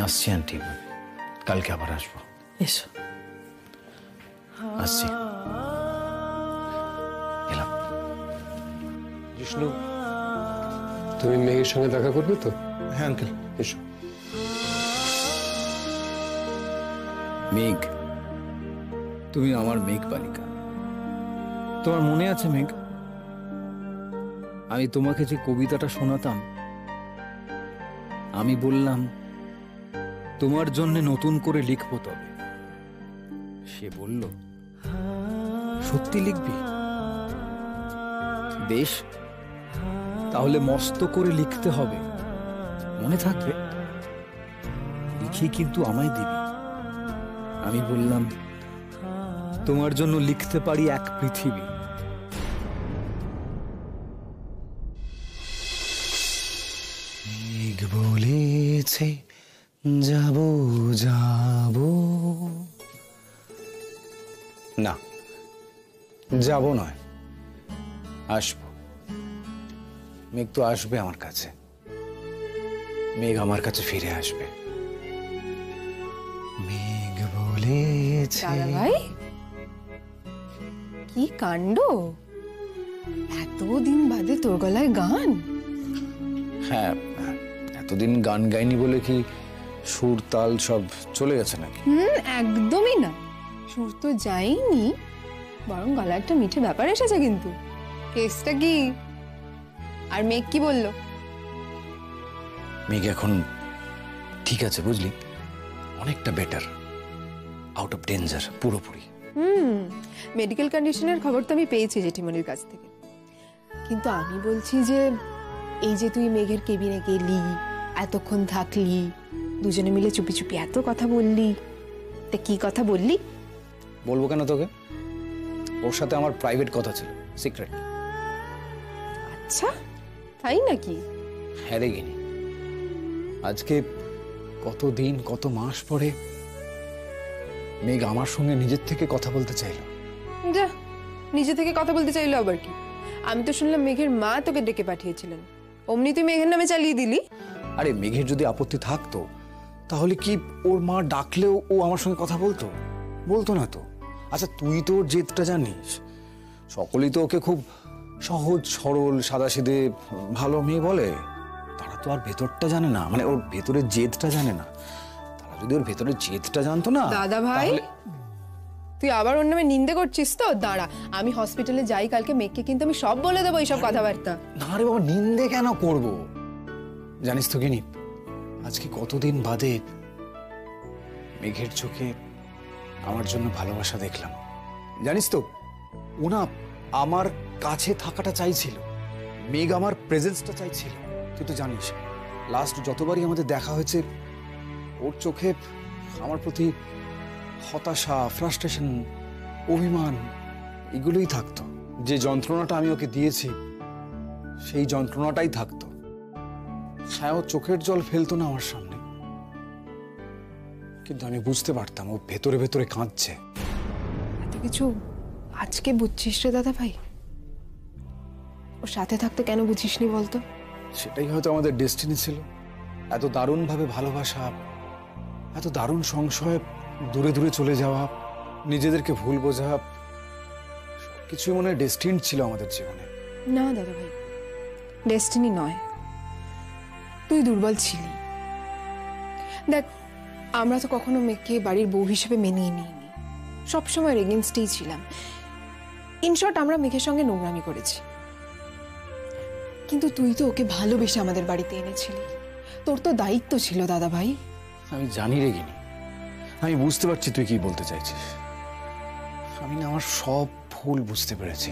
আসছি আন্টি, কালকে আবার আসবো। এসো। আসছি। এলাম। জিষ্ণু, তুমি মেঘের সঙ্গে দেখা করবে তো? হ্যাঁ আঙ্কেল। এসো। মেঘ, তুমি আমার মেঘ বালিকা। তোমার মনে আছে মেঘ, আমি তোমাকে যে কবিতাটা শোনাতাম, আমি বললাম তোমার জন্য নতুন করে লিখবো, তবে সে বলল সত্যি লিখবি? বেশ, তাহলে মস্ত করে লিখতে হবে, মনে থাকবে, লিখে কিন্তু আমায় দিবি। আমি বললাম তোমার জন্য লিখতে পারি এক পৃথিবী। মেঘ বলেছে যাব যাব, না যাব নয়, আসবো। মেঘ তো আসবে আমার কাছে, মেঘ আমার কাছে ফিরে আসবে। মেঘ বলেছে। দাদা ভাই, কি কাণ্ড! এতদিন বাদে তোর গলায় গান? হ্যাঁ, এতদিন গান গাইনি বলে কি সুর তাল সব চলে গেছে নাকি? একদমই না, সুর তো যায়নি, বরং গলায় একটা মিঠে ব্যাপার এসেছে। কিন্তু কেসটা কি? আর মেঘ কি বললো? মেঘ এখন ঠিক আছে, বুঝলি, অনেকটা বেটার, আউট অফ ডেঞ্জার পুরোপুরি। মেডিকেল কন্ডিশনের খবর তো আমি পেয়েছি জেঠিমনির কাছ থেকে, কিন্তু আমি বলছি যে এই যে তুই মেঘের কেবিনে গেলি, এতক্ষণ থাকলি, দুজনে মিলে চুপি চুপি এত কথা বললি, তা কি কথা বললি? বলবো কেন তোকে? ওর সাথে আমার প্রাইভেট কথা ছিল, সিক্রেট। আচ্ছা, তাই নাকি? হ্যাঁ রে গিনি, আজকে কত দিন কত মাস পরে মেঘ আমার সঙ্গে নিজের থেকে কথা বলতে চাইলো। যা, নিজে থেকে কথা বলতে চাইলো আবার কি? আমি তো শুনলাম মেঘের মা তোকে ডেকে পাঠিয়েছিলেন, অমনি তুই মেঘের নামে চালিয়ে দিলি। আরে মেঘের যদি আপত্তি থাকতো তাহলে কি ওর মা ডাকলেও ও আমার সঙ্গে কথা বলতো? বলতো না তো। আচ্ছা তুই তো ওর জেদটা জানিস, সকলেই তো ওকে খুব সহজ সরল সাদাসিধে ভালো মেয়ে বলে, তারা তো আর ভেতরটা জানে না, মানে ওর ভেতরের জেদটা জানে না। তারা যদি ওর ভেতরের জেদটা জানতো না। দাদা ভাই, তুই আবার ওর নামে নিন্দে করছিস তো? দাঁড়া, আমি হসপিটালে যাই কালকে, মেঘকে কিন্তু আমি সব বলে দেবো এইসব কথাবার্তা। না রে বাবা, নিন্দে কেন করব? জানিস তো গিনি, আজকে কতদিন বাদে মেঘের চোখে আমার জন্য ভালোবাসা দেখলাম। জানিস তো, ওনা আমার কাছে থাকাটা চাইছিল, মেঘ আমার প্রেজেন্সটা চাইছিল। তুই তো জানিস লাস্ট যতবারই আমাদের দেখা হয়েছে, ওর চোখে আমার প্রতি হতাশা, ফ্রাস্ট্রেশন, অভিমান এগুলোই থাকতো। যে যন্ত্রণাটা আমি ওকে দিয়েছি সেই যন্ত্রণাটাই থাকতো। হ্যাঁ, ও চোখের জল ফেলতো না আমার সামনে, কিন্তু আমি বুঝতে পারতাম ও ভেতরে ভেতরে কাঁদছে। এত কিছু আজকে বুঝছিস রে দাদা ভাই? ওর সাথে থাকতে কেন বুঝিসনি বলতো? সেটাই হয়তো আমাদের ডেস্টিনি ছিল। এত দারুণভাবে ভালোবাসা, এত দারুণ সংশয়, দূরে দূরে চলে যাওয়া, নিজেদেরকে ভুল বোঝা, সবকিছুই মনে হয় ডেস্টিন ছিল আমাদের জীবনে। না দাদা ভাই, ডেস্টিনি নয়, তুই দুর্বল ছিলি। দেখ, আমরা তো কখনো মেয়েকে বাড়ির বউ হিসেবে মেনিয়ে নিইনি, সবসময় এগেইনস্টেই ছিলাম। ইনশর্ট, আমরা মেঘের সঙ্গে নোংরামি করেছি, কিন্তু তুই তো ওকে ভালোবেসে আমাদের বাড়িতে এনেছিলি, তোর তো দায়িত্ব ছিল দাদা ভাই। আমি জানি রে গিনি, আমি বুঝতে পারছি তুই কি বলতে চাইছিস। আমি না আমার সব ভুল বুঝতে পেরেছি,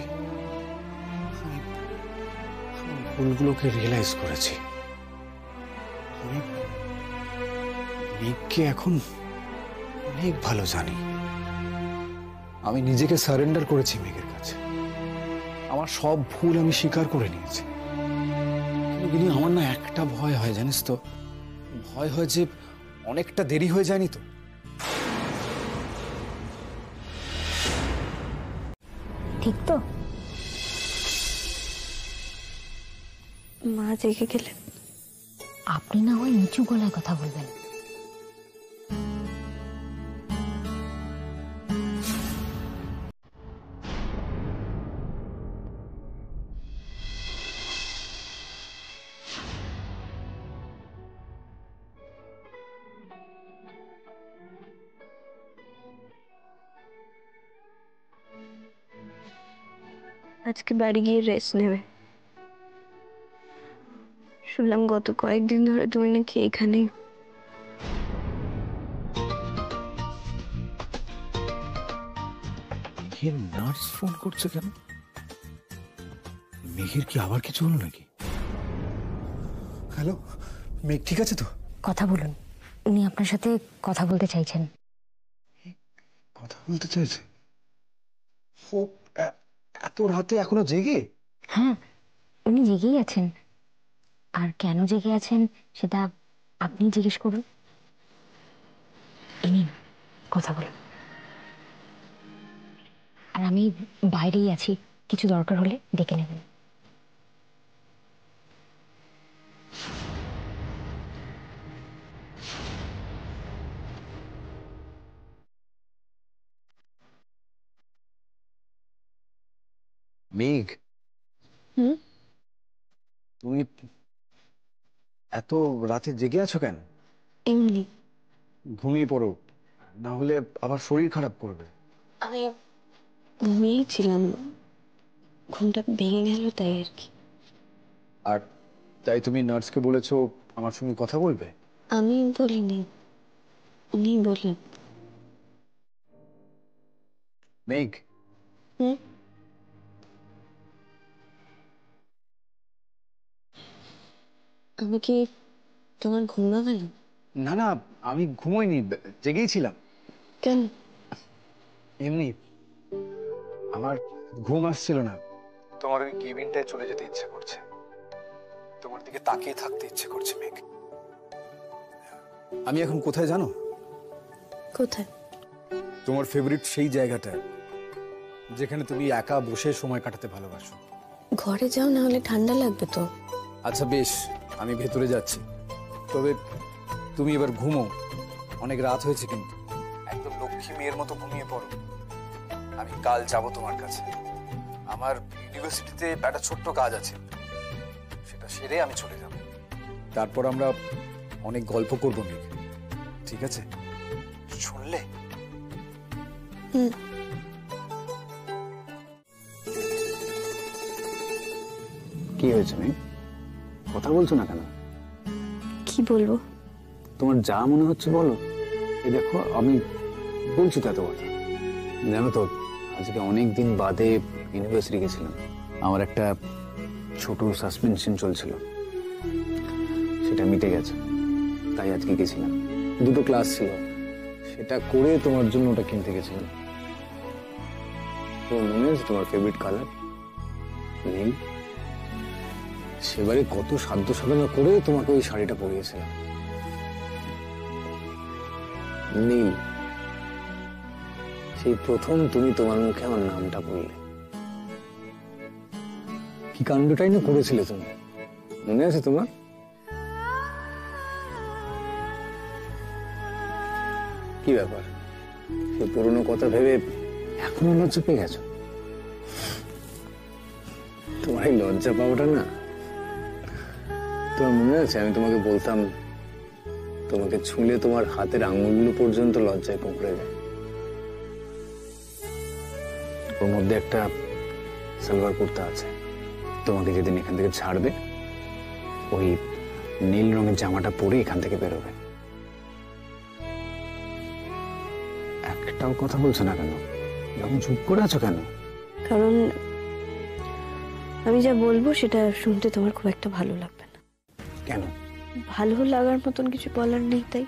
আমি ভুলগুলোকে রিয়েলাইজ করেছি। আমি মেঘকে এখন অনেক ভালো জানি। আমি নিজেকে সারেন্ডার করেছি মেঘের কাছে, আমার সব ভুল আমি স্বীকার করে নিয়েছি। কিন্তু আমার না একটা ভয় হয়, জানিস তো, ভয় হয় যে অনেকটা দেরি হয়ে যায়নি তো। ঠিক তো? মা জেগে গেলেন, আপনি না হয় নিচু গলায় কথা বলবেন, আজকে বাড়ি গিয়ে রেস্ট নেবে। শুনলাম গত কয়েকদিন ধরে তুমি নাকি এখানে। মেঘের নার্স ফোন করছে কেন? মেঘের কি আবার কিছু হলো নাকি? হ্যালো, মেঘ ঠিক আছে তো? কথা বলুন, উনি আপনার সাথে কথা বলতে চাইছেন। কথা বলতে চাইছে? ও এত রাতে এখনো জেগে? হ্যাঁ, উনি জেগেই আছেন। আর কেন জেগে আছেন সেটা আপনি জিজ্ঞেস করুন। ইনি কথা বলুন। আর আমি বাইরেই আছি, কিছু দরকার হলে ডেকে নেবেন। মেঘ, হুম? তুমি এত রাতে জেগে আছো কেন? এমনি ঘুমিয়ে পড়ো, না হলে আবার শরীর খারাপ করবে। আমি ঘুমিয়েছিলাম, ঘুমটা ভেঙে গেল তাই আর কি। আর তাই তুমি নার্সকে বলেছো আমার সঙ্গে কথা বলবে? আমি বলিনি, উনি বললেন। মেঘ, হুম? আমি কি তোমার ঘুম ভাঙালাম? না না, আমি ঘুমোইনি, জেগেই ছিলাম। কেন? এমনি আমার ঘুম আসছিল না, তোমার ওই কেবিনটায় চলে যেতে ইচ্ছে করছে, তোমার দিকে তাকিয়ে থাকতে ইচ্ছে করছে। মেঘ, আমি এখন কোথায় জানো? কোথায়? তোমার ফেভারিট সেই জায়গাটা যেখানে তুমি একা বসে সময় কাটাতে ভালোবাসো। ঘরে যাও, না হলে ঠান্ডা লাগবে তো। আচ্ছা বেশ, আমি ভেতরে যাচ্ছি, তবে তুমি এবার ঘুমো, অনেক রাত হয়েছে কিন্তু। একদম লক্ষ্মী মেয়ের মতো ঘুমিয়ে পড়ো। আমি কাল যাব তোমার কাছে, আমার ইউনিভার্সিটিতে একটা ছোট্ট কাজ আছে, সেটা সেরে আমি চলে যাব। তারপর আমরা অনেক গল্প করবো মেঘ, ঠিক আছে? শুনলে? হুম। কি হয়েছে মেঘ, কথা বলছো না কেন? কি বলবো? তোমার যা মনে হচ্ছে বলো। এই দেখো, আমি বলছি তো এত কথা। জানো তো, আজকে অনেক দিন বাদে ইউনিভার্সিটি গেছিলাম। আমার একটা ছোট সাসপেনশন চলছিল, সেটা মিটে গেছে, তাই আজকে গেছিলাম। 2টো ক্লাস ছিল, সেটা করে তোমার জন্য ওটা কিনতে গেছিলাম। তোমার মনে আছে তোমার ফেভারিট কালার নীল? সেবারে কত সাধ্য সাধনা করে তোমাকে ওই শাড়িটা পরিয়েছিলাম, নীল। সেই প্রথম তুমি তোমার মুখে আমার নামটা বললে। কি কাণ্ডটাই না করেছিলে তুমি, মনে আছে তোমার? কি ব্যাপার, সে পুরনো কথা ভেবে এখনো লজ্জা পেয়ে গেছো? তোমার এই লজ্জা পাওয়াটা না, তোমার মনে আছে আমি তোমাকে বলতাম তোমাকে ছুঁলে তোমার হাতের আঙুলগুলো পর্যন্ত লজ্জায় কুঁকড়ে যায়। ওর মধ্যে একটা সালোয়ার কুর্তা আছে, তোমাকে যেদিন এখান থেকে ছাড়বে ওই নীল রঙের জামাটা পরে এখান থেকে বেরোবে। একটাও কথা বলছো না কেন? যখন চুপ করে আছো কেন? কারণ আমি যা বলবো সেটা শুনতে তোমার খুব একটা ভালো লাগবে না। কেন? ভালো লাগার মতন কিছু বলার নেই তাই।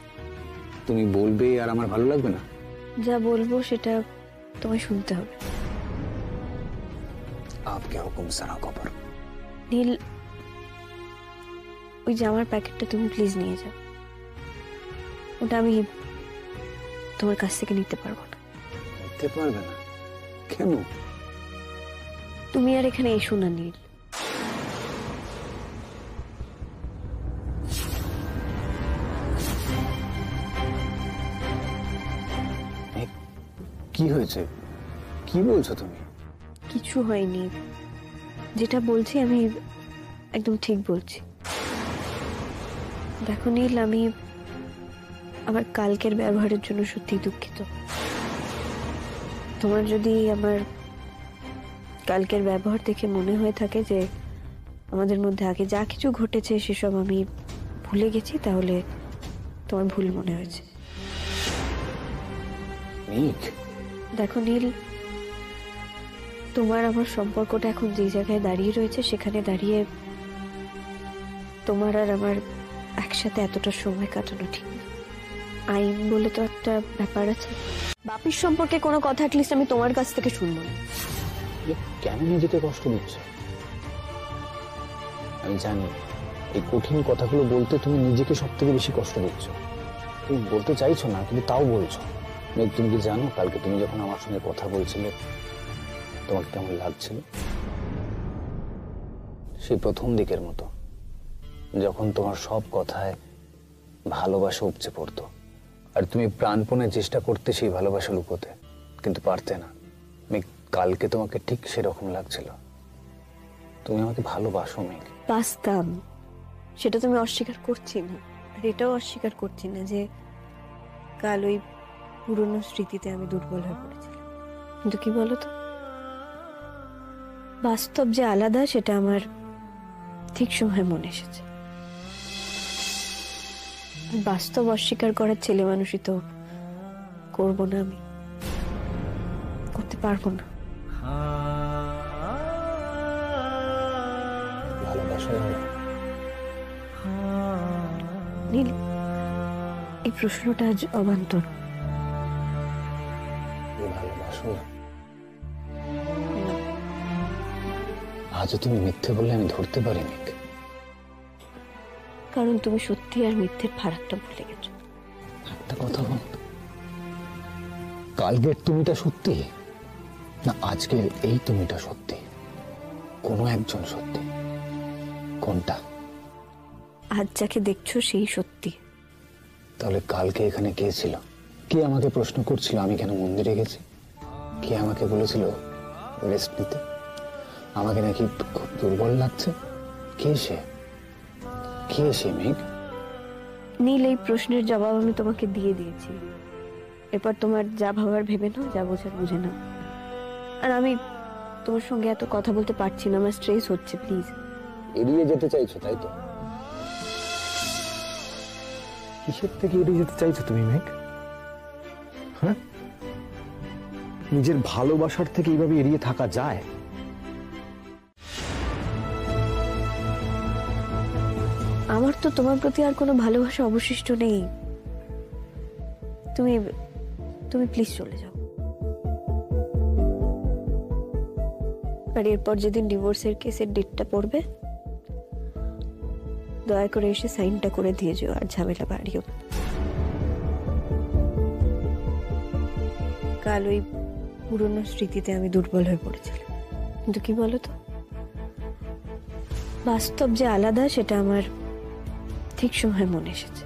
তুমি বলবে আর আমার ভালো লাগবে না? যা বলবো সেটা তোমায় শুনতে হবে। আপকে হুকুম সারা কবর। নীল, ওই জামার প্যাকেটটা তুমি প্লিজ নিয়ে যাও। ওটা আমি তোমার কাছ থেকে নিতে পারবো না। নিতে পারবে না? কেন? তুমি আর এখানে এসো না নীল। কি হয়েছে, কি বলছো তুমি? কিছু হয়নি, যেটা বলছি আমি একদম ঠিক বলছি। দেখো নীল, আমি আমার কালকের ব্যবহারের জন্য সত্যি দুঃখিত। তোমার যদি আমার কালকের ব্যবহার দেখে মনে হয়ে থাকে যে আমাদের মধ্যে আগে যা কিছু ঘটেছে সেসব আমি ভুলে গেছি, তাহলে তোমার ভুল মনে হয়েছে। মেঘ, দেখো নীল, তোমার আমার সম্পর্কটা এখন যে জায়গায় দাঁড়িয়ে রয়েছে সেখানে দাঁড়িয়ে তোমার আর আমার একসাথে এতটা সময় কাটানো ঠিক না। আইন বলে তো একটা ব্যাপার আছে। বাপির সম্পর্কে কোনো কথা অ্যাটলিস্ট আমি তোমার কাছ থেকে শুনবো না। কেন নিজেকে কষ্ট দিচ্ছ? আমি জানি এই কঠিন কথাগুলো বলতে তুমি নিজেকে সব থেকে বেশি কষ্ট দিচ্ছ। তুমি বলতে চাইছো না, কিন্তু তাও বলছো। মেঘ, তুমি কি জানো কালকে তুমি যখন আমার সঙ্গে কথা বলছিলে তোমাকে কেমন লাগছিল? সেই প্রথম দিকের মতো, যখন তোমার সব কথায় ভালোবাসা উপচে পড়তো আর তুমি প্রাণপণে চেষ্টা করতে সেই ভালোবাসা লুকোতে, কিন্তু পারতে না। মেঘ, কালকে তোমাকে ঠিক সেরকম লাগছিল। তুমি আমাকে ভালোবাসো মেঘ। বাস্তব, সেটা তুমি অস্বীকার করছি না, আর এটাও অস্বীকার করছি না যে কাল ওই পুরনো স্মৃতিতে আমি দুর্বল হয়ে পড়েছিলাম। কিন্তু কি বলতো, বাস্তব যে আলাদা সেটা আমার ঠিক সময় মনে এসেছে। বাস্তব অস্বীকার করার ছেলে মানুষই তো করবো না, আমি করতে পারবো না। ভালোবাসো না? নীল, এই প্রশ্নটা আজ অবান্তর। ভালোবাসো না? আজও তুমি মিথ্যে বললে আমি ধরতে পারি মেঘ। কারণ তুমি সত্যি আর মিথ্যের ফারাকটা ভুলে গেছো। একটা কথা বল, কালকের তুমিটা সত্যি না আজকের এই তুমিটা সত্যি? কোনো একজন সত্যি, কোনটা? আজ যাকে দেখছো সেই সত্যি। তাহলে কালকে এখানে কে ছিল? কে আমাকে প্রশ্ন করছিল আমি কেন মন্দিরে গেছি? কে আমাকে বলেছিল রেস্ট নিতে? আমাকে নাকি খুব দুর্বল লাগছে? কে সে? কে সে মেঘ? নীল, এই প্রশ্নের জবাব আমি তোমাকে দিয়ে দিয়েছি। এরপর তোমার যা ভাবার ভেবে নাও, যা বোঝার বুঝে নাও। আর আমি তোমার সঙ্গে এত কথা বলতে পারছি না, আমার স্ট্রেস হচ্ছে। প্লিজ। এড়িয়ে যেতে চাইছো তাই তো? কিসের থেকে এড়িয়ে যেতে চাইছো তুমি মেঘ? হ্যাঁ, নিজের ভালোবাসার থেকে এইভাবে এড়িয়ে থাকা যায়? আমার তো তোমার প্রতি আর কোনো ভালোবাসা অবশিষ্ট নেই। তুমি তুমি প্লিজ চলে যাও। আর এরপর যেদিন ডিভোর্সের কেসের ডেটটা পড়বে, দয়া করে এসে সাইনটা করে দিয়ে যেও, আর ঝামেলা বাড়িও। কাল ওই পুরনো স্মৃতিতে আমি দুর্বল হয়ে পড়েছিলাম। কিন্তু কি বলতো, বাস্তব যে আলাদা সেটা আমার ঠিক সময় মনে এসেছে।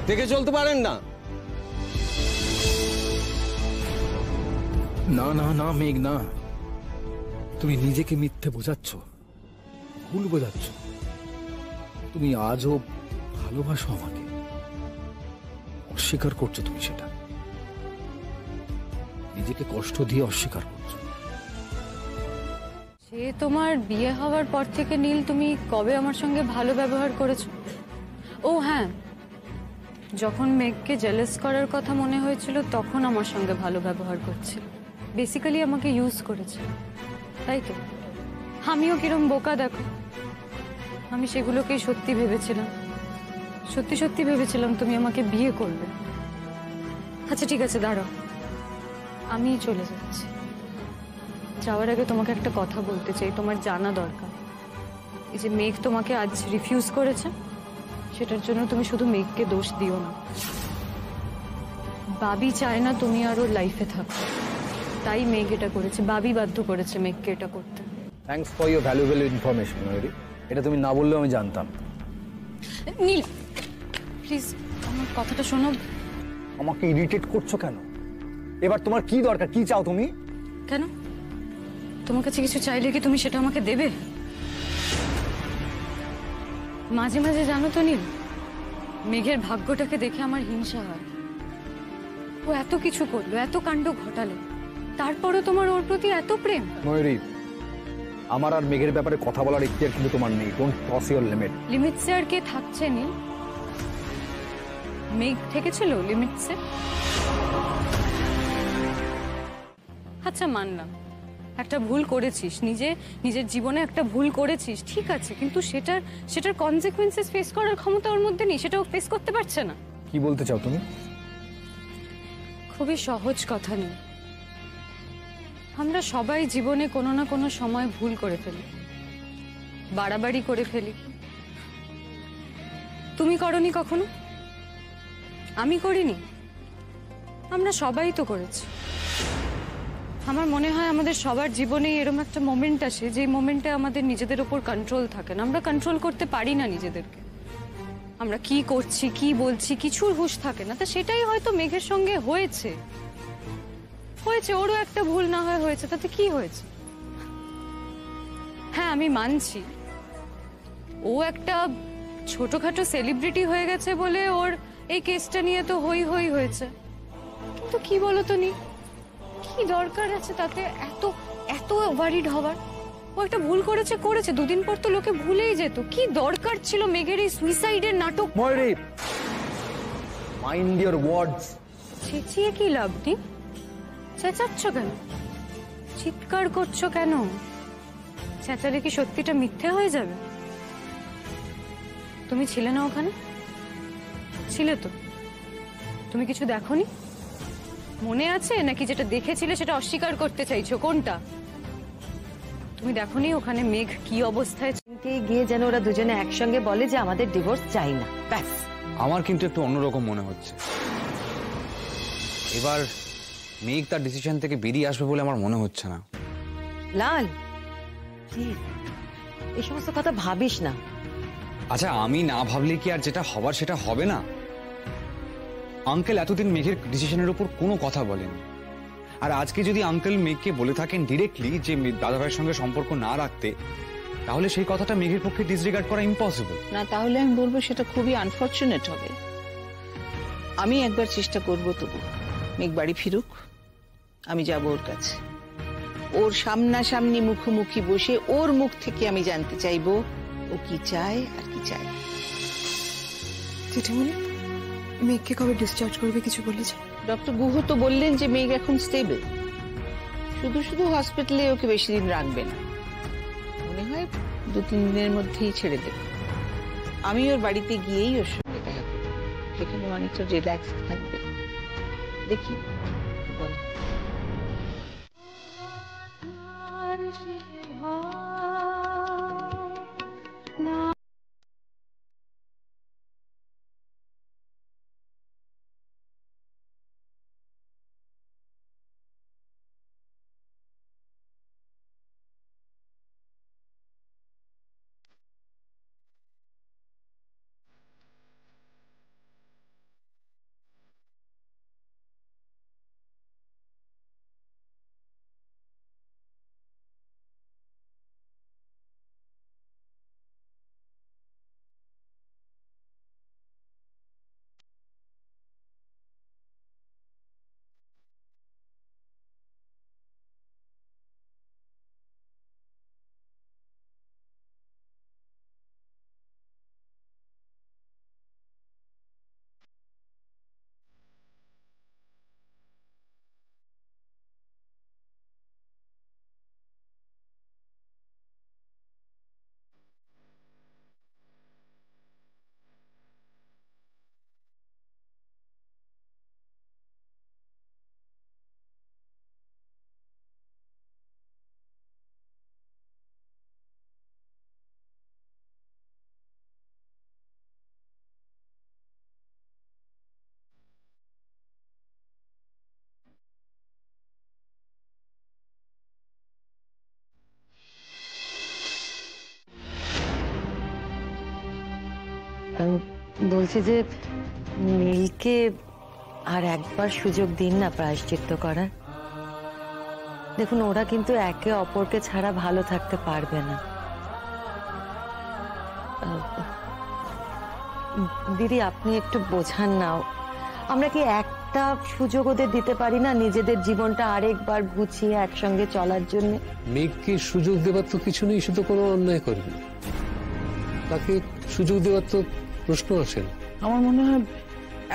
দেখে চলতে পারেন না? না না না মেঘ, না, তুমি নিজেকে মিথ্যে বোঝাচ্ছ, ভুল বোঝাচ্ছ। তুমি আজও ভালোবাসো আমাকে, অস্বীকার করছো তুমি সেটা। নিজেকে কষ্ট দিয়ে অস্বীকার করছো। সে তোমার বিয়ে হওয়ার পর থেকে নীল, তুমি কবে আমার সঙ্গে ভালো ব্যবহার করেছো? ও হ্যাঁ, যখন মেঘকে জেলাস করার কথা মনে হয়েছিল তখন আমার সঙ্গে ভালো ব্যবহার করছিল। বেসিক্যালি আমাকে ইউজ করেছে, তাই তো? আমিও কিরম বোকা দেখো, আমি সেগুলোকেই সত্যি ভেবেছিলাম। সত্যি সত্যি ভেবেছিলাম তুমি আমাকে বিয়ে করবে। আচ্ছা ঠিক আছে, দাঁড়াও, আমি চলে যাচ্ছি। যাওয়ার আগে তোমাকে একটা কথা বলতে চাই, তোমার জানা দরকার। এই যে মেঘ তোমাকে আজ রিফিউজ করেছে, সেটার জন্য তুমি শুধু মেঘকে দোষ দিও না। বাবি চায় না তুমি আর ওর লাইফে থাকো, তাই মেঘ এটা করেছে। বাবি বাধ্য করেছে মেঘকে এটা করতে। Thanks for your valuable information Mayuri. এটা তুমি না বললেও আমি জানতাম। নীল প্লিজ আমার কথাটা শোনো। আমাকে ইরিটেট করছো কেন? এবার তোমার কি দরকার? কি চাও তুমি? কেন? তোমার কাছে কিছু চাইলে কি তুমি সেটা আমাকে দেবে? মাঝে মাঝে জানো তো নীল, মেঘের ভাগ্যটাকে দেখে আমার হিংসা হয়। ও এত কিছু করলো, এত কাণ্ড ঘটালো, তারপরও তোমার ওর প্রতি এত প্রেম। ময়ূরী, আমার আর মেঘের ব্যাপারে কথা বলার ইচ্ছা কিন্তু তোমার নেই। Don't cross your limit. লিমিটসে আর কে থাকছে নীল? মেঘ থেকেছিল লিমিটসে। আচ্ছা মানলাম একটা ভুল করেছিস, নিজের জীবনে একটা ভুল করেছিস, ঠিক আছে, কিন্তু সেটার কনসিকুয়েন্সেস ফেস করার ক্ষমতা ওর মধ্যে নেই, সেটাও ফেস করতে পারছে না। কি বলতে চাও তুমি? খুবই সহজ কথা নেই, আমরা সবাই জীবনে কোনো না কোনো সময় ভুল করে ফেলি, বাড়াবাড়ি করে ফেলি। তুমি করনি কখনো, আমি করিনি, আমরা সবাই তো করেছি। আমার মনে হয় আমাদের সবার জীবনে এরকম একটা মোমেন্ট আসে যে মোমেন্টে আমাদের নিজেদের উপর কন্ট্রোল থাকে না, আমরা কন্ট্রোল করতে পারি না নিজেদেরকে, আমরা কি করছি কি বলছি কিছুর হুঁশ থাকে না। তা সেটাই হয়তো মেঘের সঙ্গে হয়েছে, ওরও একটা ভুল না হয়েছে, তাতে কি হয়েছে? হ্যাঁ আমি মানছি ও একটা ছোটখাটো সেলিব্রিটি হয়ে গেছে বলে ওর এই কেসটা নিয়ে তো হই হয়েছে, কিন্তু কি বলতো নি, কি দরকার আছে তাতে এত ওয়ারিড হওয়ার? ও একটা ভুল করেছে, দুদিন পর তো লোকে ভুলেই যেত। কি দরকার ছিল মেঘের এই সুইসাইডের নাটক? ময়ূরী, মাইন্ড ইওর ওয়ার্ডস। চেঁচিয়ে কি লাভ নি? চেঁচাচ্ছ কেন, চিৎকার করছো কেন? চেঁচালে কি সত্যিটা মিথ্যে হয়ে যাবে? তুমি ছিলে না ওখানে? ছিলে তো, তুমি কিছু দেখোনি? মনে আছে নাকি যেটা দেখেছিলে সেটা অস্বীকার করতে চাইছো? কোনটা? তুমি দেখোনি ওখানে মেঘ কি অবস্থায়? গিয়ে যেন ওরা দুজনে একসঙ্গে বলে যে আমাদের ডিভোর্স চাই না, ব্যাস। আমার কিন্তু একটু অন্যরকম মনে হচ্ছে। এবার মেঘ তার ডিসিশন থেকে বেরিয়ে আসবে বলে আমার মনে হচ্ছে না। লাল, প্লিজ এই সমস্ত কথা ভাবিস না। আচ্ছা আমি না ভাবলে কি আর যেটা হবার সেটা হবে না? আঙ্কেল এতদিন মেঘের ডিসিশনের উপর কোনো কথা বলেনি, আর আজকে যদি আঙ্কেল মেঘকে বলে থাকেন ডিরেক্টলি যে দাদাভাইয়ের সঙ্গে সম্পর্ক না রাখতে, তাহলে সেই কথাটা মেঘের পক্ষে ডিসরিগার্ড করা ইম্পসিবল। না, তাহলে আমি বলবো সেটা খুবই আনফরচুনেট হবে। আমি একবার চেষ্টা করব, তবু মেঘ বাড়ি ফিরুক, আমি যাব ওর কাছে, ওর সামনাসামনি মুখোমুখি বসে ওর মুখ থেকে আমি জানতে চাইবো ও কি চায় আর কি চায়। জেঠিমণি, মেঘকে কবে ডিসচার্জ করবে কিছু বলেছে? ডক্টর গুহ তো বললেন যে মেঘ এখন স্টেবল, শুধু হসপিটালে ওকে বেশি দিন রাখবে না, মনে হয় 2-3 দিনের মধ্যেই ছেড়ে দেবে। আমি ওর বাড়িতে গিয়েই ওর সঙ্গে দেখা করব, সেখানে অনেকটা রিল্যাক্স থাকবে, দেখি বল। বলছি যে নীলকে আর একবার সুযোগ দিন না প্রায়শ্চিত্ত করার। দেখুন ওরা কিন্তু একে অপরকে ছাড়া ভালো থাকতে পারবে না। দিদি আপনি একটু বোঝান না, আমরা কি একটা সুযোগ ওদের দিতে পারি না নিজেদের জীবনটা আরেকবার গুছিয়ে একসঙ্গে চলার জন্য? মেঘকে সুযোগ দেবার তো কিছু নেই, সে তো কোনো অন্যায় করেনি। তাকে সুযোগ দেওয়ার তো প্রশ্ন আসে না। আমার মনে হয়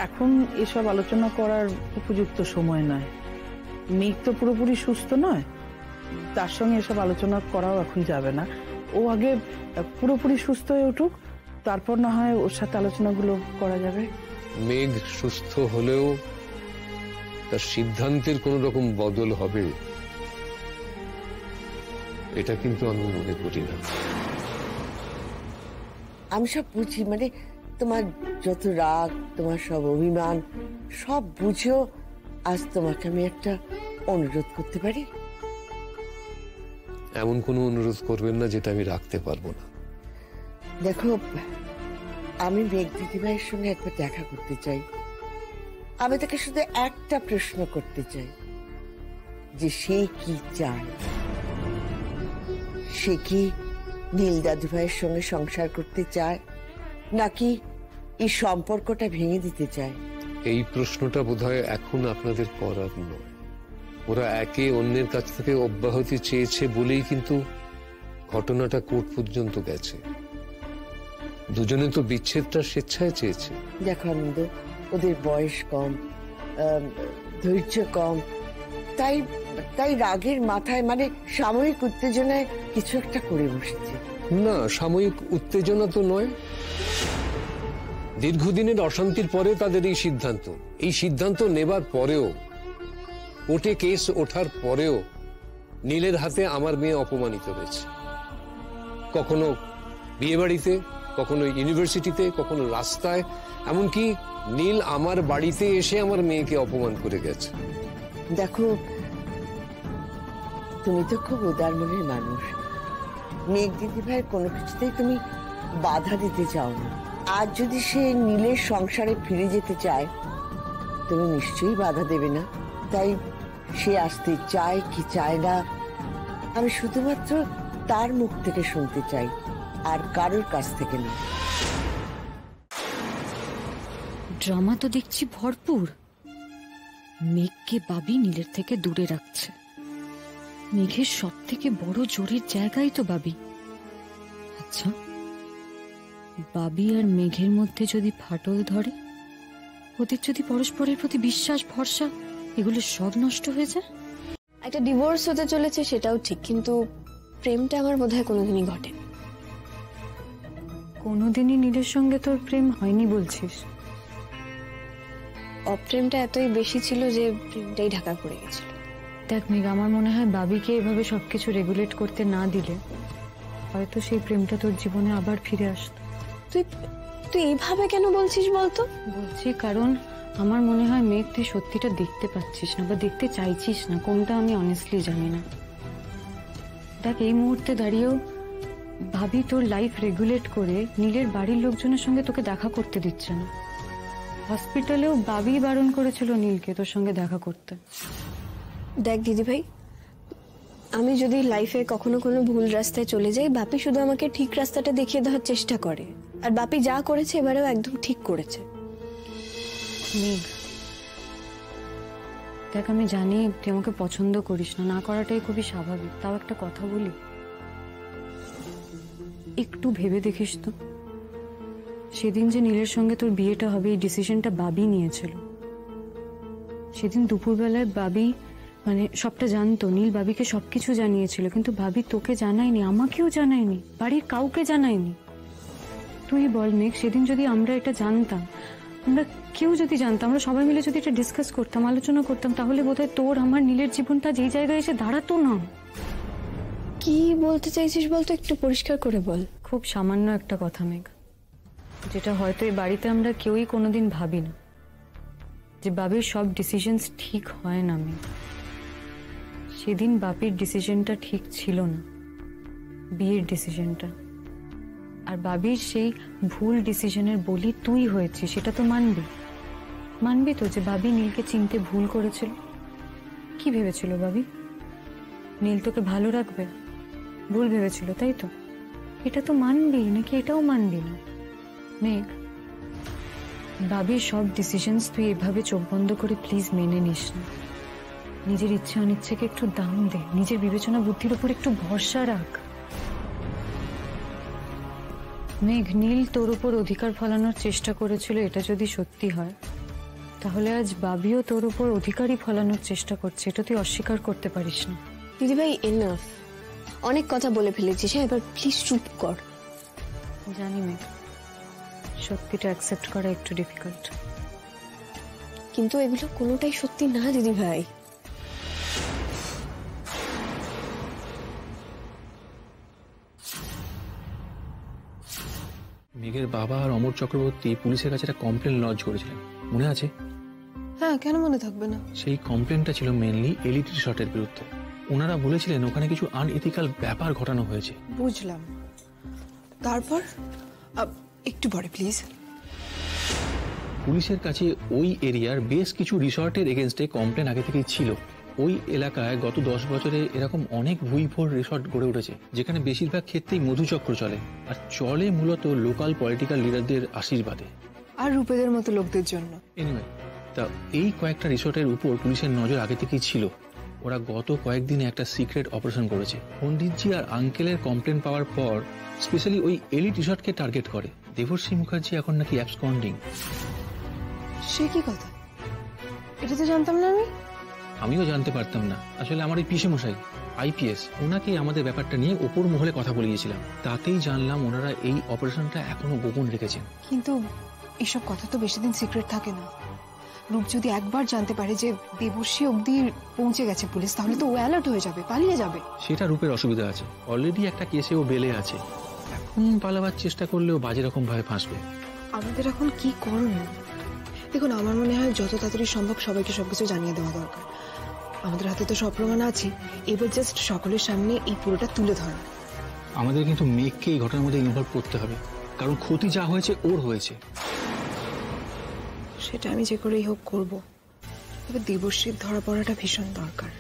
এখন এসব আলোচনা করার উপযুক্ত সময় নয়। মেঘ তো পুরোপুরি সুস্থ নয়, তার সঙ্গে এসব আলোচনা করাও এখন যাবে না। ও আগে পুরোপুরি সুস্থ হয়ে উঠুক, তারপর না হয় ওর সাথে আলোচনাগুলো করা যাবে। মেঘ সুস্থ হলেও তার সিদ্ধান্তের কোন রকম বদল হবে এটা কিন্তু আমি মনে করি না। আমি সব বুঝি, মানে তোমার যত রাগ, তোমার সব অভিমান সব বুঝেও আজ তোমাকে আমি একটা অনুরোধ করতে পারি? এমন কোনো অনুরোধ করবেন না যেটা আমি রাখতে পারবো না। দেখো, আমি মেঘ দিদিভাইয়ের সঙ্গে একবার দেখা করতে চাই। আমি তাকে শুধু একটা প্রশ্ন করতে চাই যে সে কি চায়। সে কি নীল দাদু ভাইয়ের সঙ্গে সংসার করতে চায়, নাকি এই সম্পর্কটা ভেঙে দিতে চায়? এই প্রশ্নটা বোধহয় এখন আপনাদের করার নয়। ওরা একে অন্যের কাছ থেকে অব্যাহতি চেয়েছে বলেই কিন্তু ঘটনাটা কোর্ট পর্যন্ত গেছে। দুজনে তো বিচ্ছেদটা স্বেচ্ছায় চেয়েছে। দেখো আনন্দ, ওদের বয়স কম, ধৈর্য কম, তাই তাই রাগের মাথায়, মানে সাময়িক উত্তেজনায় কিছু একটা করে বসেছে। না, সাময়িক উত্তেজনা তো নয়, দীর্ঘদিনের অশান্তির পরে তাদের এই সিদ্ধান্ত নেবার পরেও, কোর্টে কেস ওঠার পরেও নীলের হাতে আমার মেয়ে অপমানিত হয়েছে। কখনো বিয়ে বাড়িতে, কখনো ইউনিভার্সিটিতে, কখনো রাস্তায়, এমনকি নীল আমার বাড়িতে এসে আমার মেয়েকে অপমান করে গেছে। দেখো, তুমি তো খুব উদার মনের মানুষ। মেঘ দিদি ভাইয়ের কোনো কিছুতেই তুমি বাধা দিতে চাও না। আজ যদি সে নীলের সংসারে ফিরে যেতে চায়, তুমি নিশ্চয়ই বাধা দেবে না। তাই সে আসতে চায় কি চায় না, আমি শুধুমাত্র তার মুখ থেকে শুনতে চাই, আর কারোর কাছ থেকে না। ড্রামা তো দেখছি ভরপুর। মেঘকে বাবি নীলের থেকে দূরে রাখছে। মেঘের সব থেকে বড় জোরের জায়গাই তো বাবি। আচ্ছা, বাবি আর মেঘের মধ্যে যদি ফাটল ধরে, ওদের যদি পরস্পরের প্রতি বিশ্বাস, ভরসা এগুলো সব নষ্ট হয়ে যায়। একটা ডিভোর্স হতে চলেছে সেটাও ঠিক, কিন্তু প্রেমটা আমার বোধহয় কোনোদিনই ঘটেনি। কোনোদিনই নীলের সঙ্গে তোর প্রেম হয়নি বলছিস? অপ্রেমটা এতই বেশি ছিল যে প্রেমটাই ঢাকা পড়ে গেছিল। দেখ মেঘ, আমার মনে হয় বাবিকে এভাবে সবকিছু রেগুলেট করতে না দিলে হয়তো সেই প্রেমটা তোর জীবনে আবার ফিরে আসতো। তুই এইভাবে কেন বলছিস বলতো? বলছি কারণ আমার মনে হয় মেঘ, তুই সত্যিটা দেখতে পাচ্ছিস না বা দেখতে চাইছিস না, কোনটা আমি অনেস্টলি জানি না। দেখ, এই মুহূর্তে দাঁড়িয়েও ভাবি তোর লাইফ রেগুলেট করে নীলের বাড়ির লোকজনের সঙ্গে তোকে দেখা করতে দিচ্ছে না। হসপিটালেও বাবি বারণ করেছিল নীলকে তোর সঙ্গে দেখা করতে। দেখ দিদিভাই, আমি যদি লাইফে কখনো কোনো ভুল রাস্তায় চলে যাই, বাপি শুধু আমাকে ঠিক রাস্তাটা দেখিয়ে দেওয়ার চেষ্টা করে, আর বাপি যা করেছে এবারেও একদম ঠিক করেছে। মেঘ, দেখ আমি জানি তুই আমাকে পছন্দ করিস না, না করাটাই খুবই স্বাভাবিক। তাও একটা কথা বলি, একটু ভেবে দেখিস তো, সেদিন যে নীলের সঙ্গে তোর বিয়েটা হবে এই ডিসিশনটা বাবি নিয়েছিল। সেদিন দুপুরবেলায় বাবি মানে সবটা জানতো, নীল বাবিকে সবকিছু জানিয়েছিল, কিন্তু বাবি তোকে জানায়নি, আমাকেও জানায়নি, বাড়ির কাউকে জানায়নি। তুই বল মেঘ, সেদিন যদি আমরা এটা জানতাম, আমরা কেউ যদি জানতাম, আমরা সবাই মিলে যদি এটা ডিসকাস করতাম, আলোচনা করতাম, তাহলে বোধহয় তোর আমার নীলের জীবনটা যেই জায়গায় এসে দাঁড়াতো না। কি বলতে চাইছিস বলতো, একটু পরিষ্কার করে বল। খুব সামান্য একটা কথা মেঘ, যেটা হয়তো এই বাড়িতে আমরা কেউই কোনোদিন ভাবি না, যে বাবির সব ডিসিশনস ঠিক হয় না। মেঘ, সেদিন বাপির ডিসিশনটা ঠিক ছিল না, বিয়ের ডিসিশনটা। আর বাবির সেই ভুল ডিসিশনের বলি তুই হয়েছিস, সেটা তো মানবি তো যে বাবি নীলকে চিনতে ভুল করেছিল। কি ভেবেছিল বাবি? নীল তোকে ভালো রাখবে, ভুল ভেবেছিল, তাই তো? এটা তো মানবি নাকি? এটাও মানবি না? মেঘ, ভাবি সব ডিসিশনস তুই এভাবে চোখ বন্ধ করে প্লিজ মেনে নিস না। নিজের ইচ্ছে অনিচ্ছেকে একটু দাম দে, নিজের বিবেচনা বুদ্ধির উপর একটু ভরসা রাখ। মেঘ, নীল তোর উপর অধিকার ফলানোর চেষ্টা করেছিল, এটা যদি সত্যি হয় তাহলে আজ বাবিও তোর উপর অধিকারই ফলানোর চেষ্টা করছে, এটা তুই অস্বীকার করতে পারিস না। দিদিভাই এনাফ, অনেক কথা বলে ফেলেছিস, হ্যাঁ এবার প্লিজ চুপ কর। জানি মেঘ, সত্যিটা অ্যাকসেপ্ট করা একটু ডিফিকাল্ট, কিন্তু এগুলো কোনোটাই সত্যি না দিদিভাই। মেঘের বাবা আর অমর চক্রবর্তী পুলিশের কাছে একটা কমপ্লেন লজ করেছিলেন, মনে আছে? হ্যাঁ, কেন মনে থাকবে না? সেই কমপ্লেনটা ছিল মেনলি এলিট রিসর্টের বিরুদ্ধে। ওনারা বলেছিলেন ওখানে কিছু আনএথিক্যাল ব্যাপার ঘটানো হয়েছে। বুঝলাম, তারপর একটু পরে প্লিজ। পুলিশের কাছে ওই এরিয়ার বেশ কিছু রিসর্টের এগেনস্টে কমপ্লেন আগে থেকেই ছিল। ওই এলাকায় গত 10 বছরে এরকম অনেক ভুইফোর রিসর্ট গড়ে উঠেছে, যেখানে বেশিরভাগ ক্ষেত্রেই মধুচক্র চলে, আর চলে মূলত লোকাল পলিটিক্যাল লিডারদের আশীর্বাদে আর রূপেদের মতো লোকদের জন্য। এনিওয়ে, তা এই কয়েকটা রিসর্টের উপর পুলিশের নজর আগে থেকেই ছিল। ওরা গত কয়েকদিনে একটা সিক্রেট অপারেশন করেছে। পণ্ডিতজি আর আঙ্কেলের কমপ্লেন পাওয়ার পর স্পেশালি ওই এলিট রিসর্টকে টার্গেট করে। দেবশ্রী মুখার্জি এখন নাকি অ্যাবসকন্ডিং। সে কি কথা? এটা তো জানতাম না আমি। আমিও জানতে পারতাম না। আসলে আমার এই পিসে মশাই আইপিএস, ওনাকে আমাদের ব্যাপারটা নিয়ে ওপর মহলে কথা বলিয়েছিলাম, তাতেই জানলাম ওনারা এই অপারেশনটা এখনো গোপন রেখেছেন। কিন্তু এসব কথা তো বেশি দিন সিক্রেট থাকে না। রূপ যদি একবার জানতে পারে যে দেবশ্রী অবধি পৌঁছে গেছে পুলিশ, তাহলে তো ও অ্যালার্ট হয়ে যাবে, পালিয়ে যাবে। সেটা রূপের অসুবিধা আছে, অলরেডি একটা কেসে ও বেলে আছে। এখন পালাবার চেষ্টা করলেও বাজে রকম ভাবে ফাঁসবে। আমাদের এখন কি করণীয়? দেখুন, আমার মনে হয় যত তাড়াতাড়ি সম্ভব সবাইকে সবকিছু জানিয়ে দেওয়া দরকার। আমাদের হাতে তো সব প্রমাণ আছে, এবার জাস্ট সকলের সামনে এই পুরোটা তুলে ধরা। আমাদের কিন্তু মেঘকে এই ঘটনার মধ্যে ইনভলভ করতে হবে, কারণ ক্ষতি যা হয়েছে ওর হয়েছে। সেটা আমি যে করেই হোক করবো, তবে দেবশ্রীর ধরা পড়াটা ভীষণ দরকার।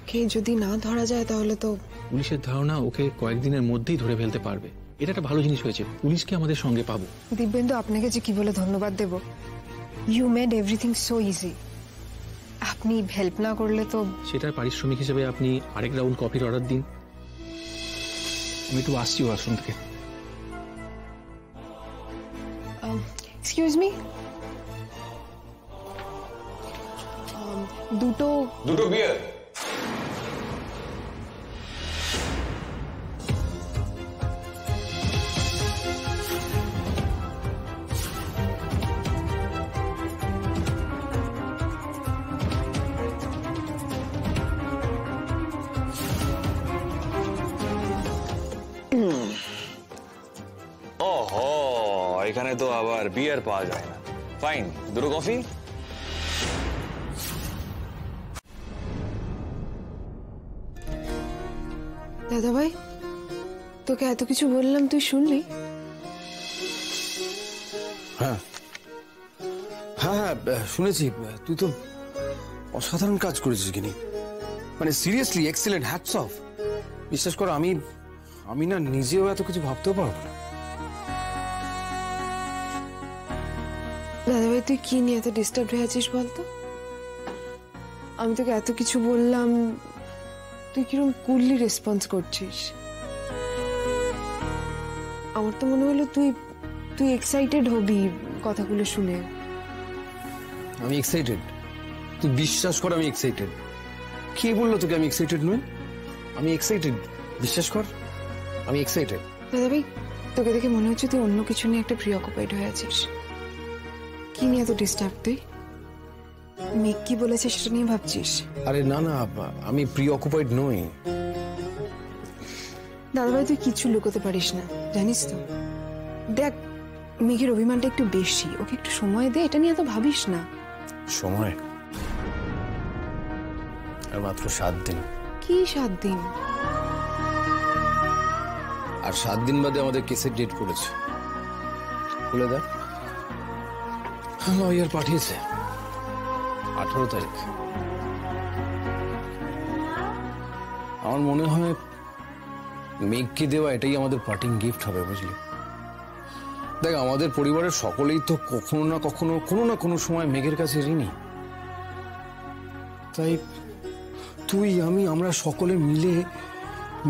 কে যদি না ধরা যায় তাহলে তো পুলিশের ধারণা ওকে কয়েকদিনের মধ্যেই ধরে ফেলতে পারবে। এটা একটা ভালো জিনিস হয়েছে, পুলিশকে আমাদের সঙ্গে পাবো। দিব্যেন্দু, আপনাকে যে কি বলে ধন্যবাদ দেব। You made everything so easy. আপনি হেল্প না করলে তো। সেটার পারিশ্রমিক হিসেবে আপনি আরেক রাউন্ড কফির অর্ডার দিন। আমি একটু আসছি ওয়াশরুম থেকে। এক্সকিউজ মি, দুটো বিয়ার। ওহো, এখানে তো আবার বিয়ার পাওয়া যায় না। ফাইন, দুটো কফি। দাদা ভাই, তোকে এত কিছু বললাম, তুই শুনলি? হ্যাঁ হ্যাঁ হ্যাঁ, শুনেছি। তুই তো অসাধারণ কাজ করেছিস গিনি, মানে সিরিয়াসলি এক্সেলেন্ট, হ্যাটস অফ। বিশ্বাস করো, আমি না নিজেও এত কিছু ভাবতেও পারবো না। দাদা ভাই, তুই কি নিয়ে এত ডিস্টার্ব হয়ে আছিস বলতো? আমি তোকে এত কিছু বললাম, তুই কিরকম কুললি রেসপন্স করছিস। আমার তো মনে হলো তুই এক্সাইটেড হবি কথাগুলো শুনে। আমি এক্সাইটেড? তুই বিশ্বাস কর আমি এক্সাইটেড। কে বললো তোকে আমি এক্সাইটেড নই? আমি এক্সাইটেড, বিশ্বাস কর, আমি এক্সাইটেড। দাদা ভাই, তোকে দেখে মনে হচ্ছে তুই অন্য কিছু নিয়ে একটা প্রিঅকুপাইড হয়ে আছিস। কি নিয়ে এত ডিস্টার্ব তুই? মেঘ কি বলেছে সেটা নিয়ে ভাবছিস? আরে না না, আমি প্রিঅকুপাইড নই। দাদাভাই, তুই কিছু লুকোতে পারিস না, জানিস তো। দেখ, মেঘের অভিমানটা একটু বেশি, ওকে একটু সময় দে, এটা নিয়ে এত ভাবিস না। সময়? আর মাত্র 7 দিন। কি 7 দিন? আর 7 দিন বাদে আমাদের কেসের ডেট করেছে। বলে দেখ, লয়ার পাঠিয়েছে 18 তারিখ। আমার মনে হয় মেঘকে দেওয়া এটাই আমাদের পার্টিং গিফট হবে, বুঝলি? দেখ, আমাদের পরিবারের সকলেই তো কখনো না কোনো সময় মেঘের কাছে ঋণী। তাই তুই, আমি, আমরা সকলে মিলে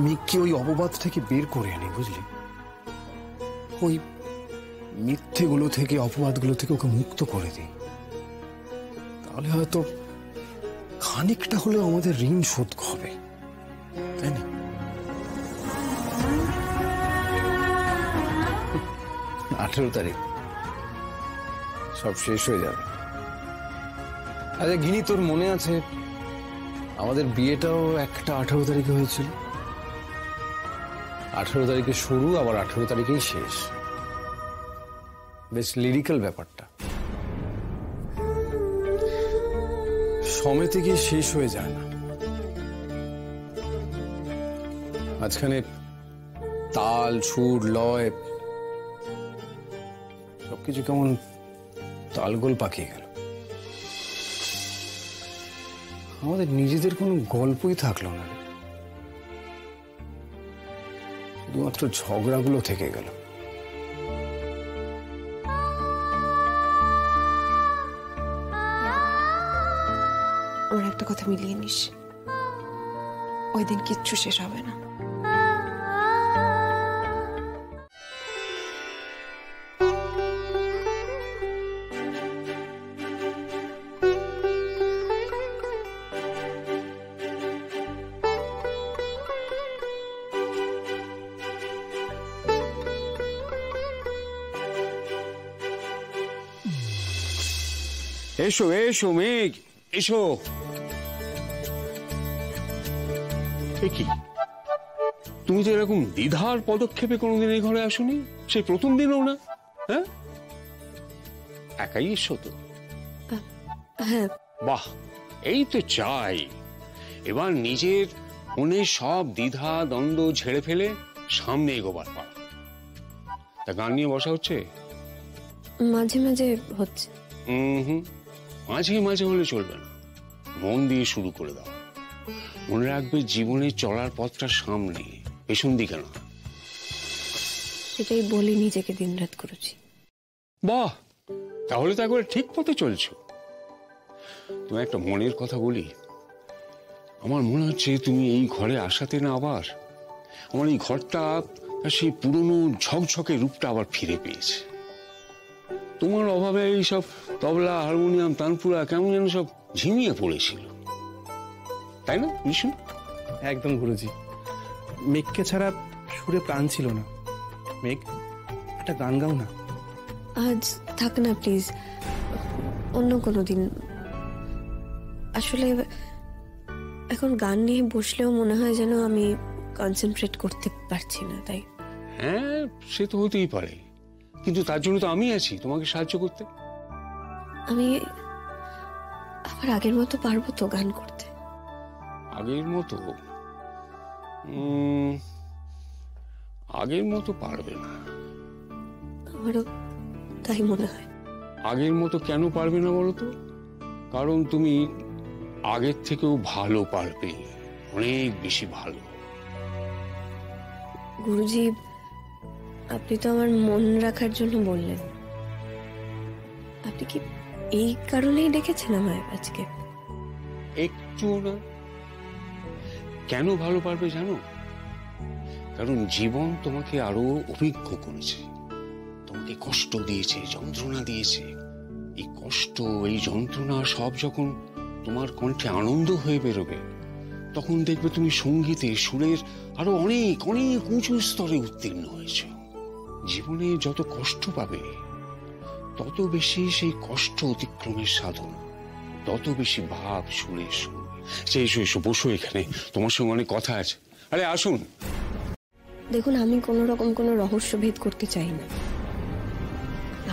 মেঘকে ওই অপবাদ থেকে বের করে আনি, বুঝলি? ওই মিথ্যেগুলো থেকে, অপবাদগুলো থেকে ওকে মুক্ত করে দিই। তাহলে হয়তো খানিকটা হলেও আমাদের ঋণ শোধ হবে, তাই না? 18 তারিখ সব শেষ হয়ে যাবে। আচ্ছা গিনি, তোর মনে আছে আমাদের বিয়েটাও একটা 18 তারিখে হয়েছিল? 18 তারিখে শুরু, আবার 18 তারিখেই শেষ। বেশ লিরিক্যাল ব্যাপারটা। সমেতে গিয়ে শেষ হয়ে যায় না, মাঝখানে তাল, সুর, লয় সবকিছু কেমন তালগোল পাকিয়ে গেল। আমাদের নিজেদের কোনো গল্পই থাকলো না, শুধুমাত্র ঝগড়াগুলো থেকে গেল। আমার একটা কথা মিলিয়ে নিস, ওই দিন কিচ্ছু শেষ হবে না। এসো এসো মেঘ, এসো। কি তুমি তো এরকম দ্বিধার পদক্ষেপে কোনোদিন এই ঘরে আসোনি, সেই প্রথম দিনও না? হ্যাঁ, একাই এসো তো? হ্যাঁ। বাহ, এই তো চাই। এবার নিজের মনে সব দ্বিধা দ্বন্দ্ব ঝেড়ে ফেলে সামনে এগোবার পারা। তা গান নিয়ে বসা হচ্ছে? মাঝে মাঝে হচ্ছে। মাঝে মাঝে হলে চলবে না, মন দিয়ে শুরু করে দাও। মনে রাখবে, জীবনে চলার পথটা সামনে, পেছন দিকে না। সেটাই বলি নিজেকে দিনরাত করেছি। বাহ, তাহলে তো একবারে ঠিক পথে চলছো। তুমি একটা মনের কথা বলি, আমার মনে হচ্ছে তুমি এই ঘরে আসাতে না আবার আমার এই ঘরটা সেই পুরনো ঝকঝকে রূপটা আবার ফিরে পেয়েছে। তোমার অভাবে এই সব তবলা, হারমোনিয়াম, তানপুরা কেমন যেন সব ঝিমিয়ে পড়েছিল, তাই না বিশু? একদম গুরুজি, মেঘকে ছাড়া সুরে প্রাণ ছিল না। মেঘ, একটা গান গাও না। আজ থাক না প্লিজ, অন্য কোনো দিন। আসলে এখন গান নিয়ে বসলেও মনে হয় যেন আমি কনসেন্ট্রেট করতে পারছি না, তাই। হ্যাঁ, সে তো হতেই পারে, কিন্তু তার জন্য তো আমি আছি তোমাকে সাহায্য করতে। আমি আবার আগের মতো পারবো তো গান করতে? আগের মতো? আগের মতো পারবে না। আমারও তাই মনে হয়। আগের মতো কেন পারবে না বলো তো? কারণ তুমি আগের থেকেও ভালো পারবে, অনেক বেশি ভালো। গুরুজি, আপনি তো আমার মন রাখার জন্য বললেন। আপনি কি এই কারণেই ডেকেছেন আমায় আজকে? একটু না। কেন ভালো পারবে জানো? কারণ জীবন তোমাকে আরো অভিজ্ঞ করেছে, তোমাকে কষ্ট দিয়েছে, যন্ত্রণা দিয়েছে। এই কষ্ট, এই যন্ত্রণা সব যখন তোমার কণ্ঠে আনন্দ হয়ে বেরোবে, তখন দেখবে তুমি সঙ্গীতে, সুরের আরো অনেক অনেক উঁচু স্তরে উত্তীর্ণ হয়েছে। জীবনে যত কষ্ট পাবে, তত বেশি সেই কষ্ট অতিক্রমের সাধনা, তত বেশি ভাব সুরে শুনবে। সেই এসো এসো, বসো এখানে, তোমার সঙ্গে অনেক কথা আছে। আরে আসুন। দেখুন, আমি কোনো রকম কোনো রহস্য ভেদ করতে চাই না।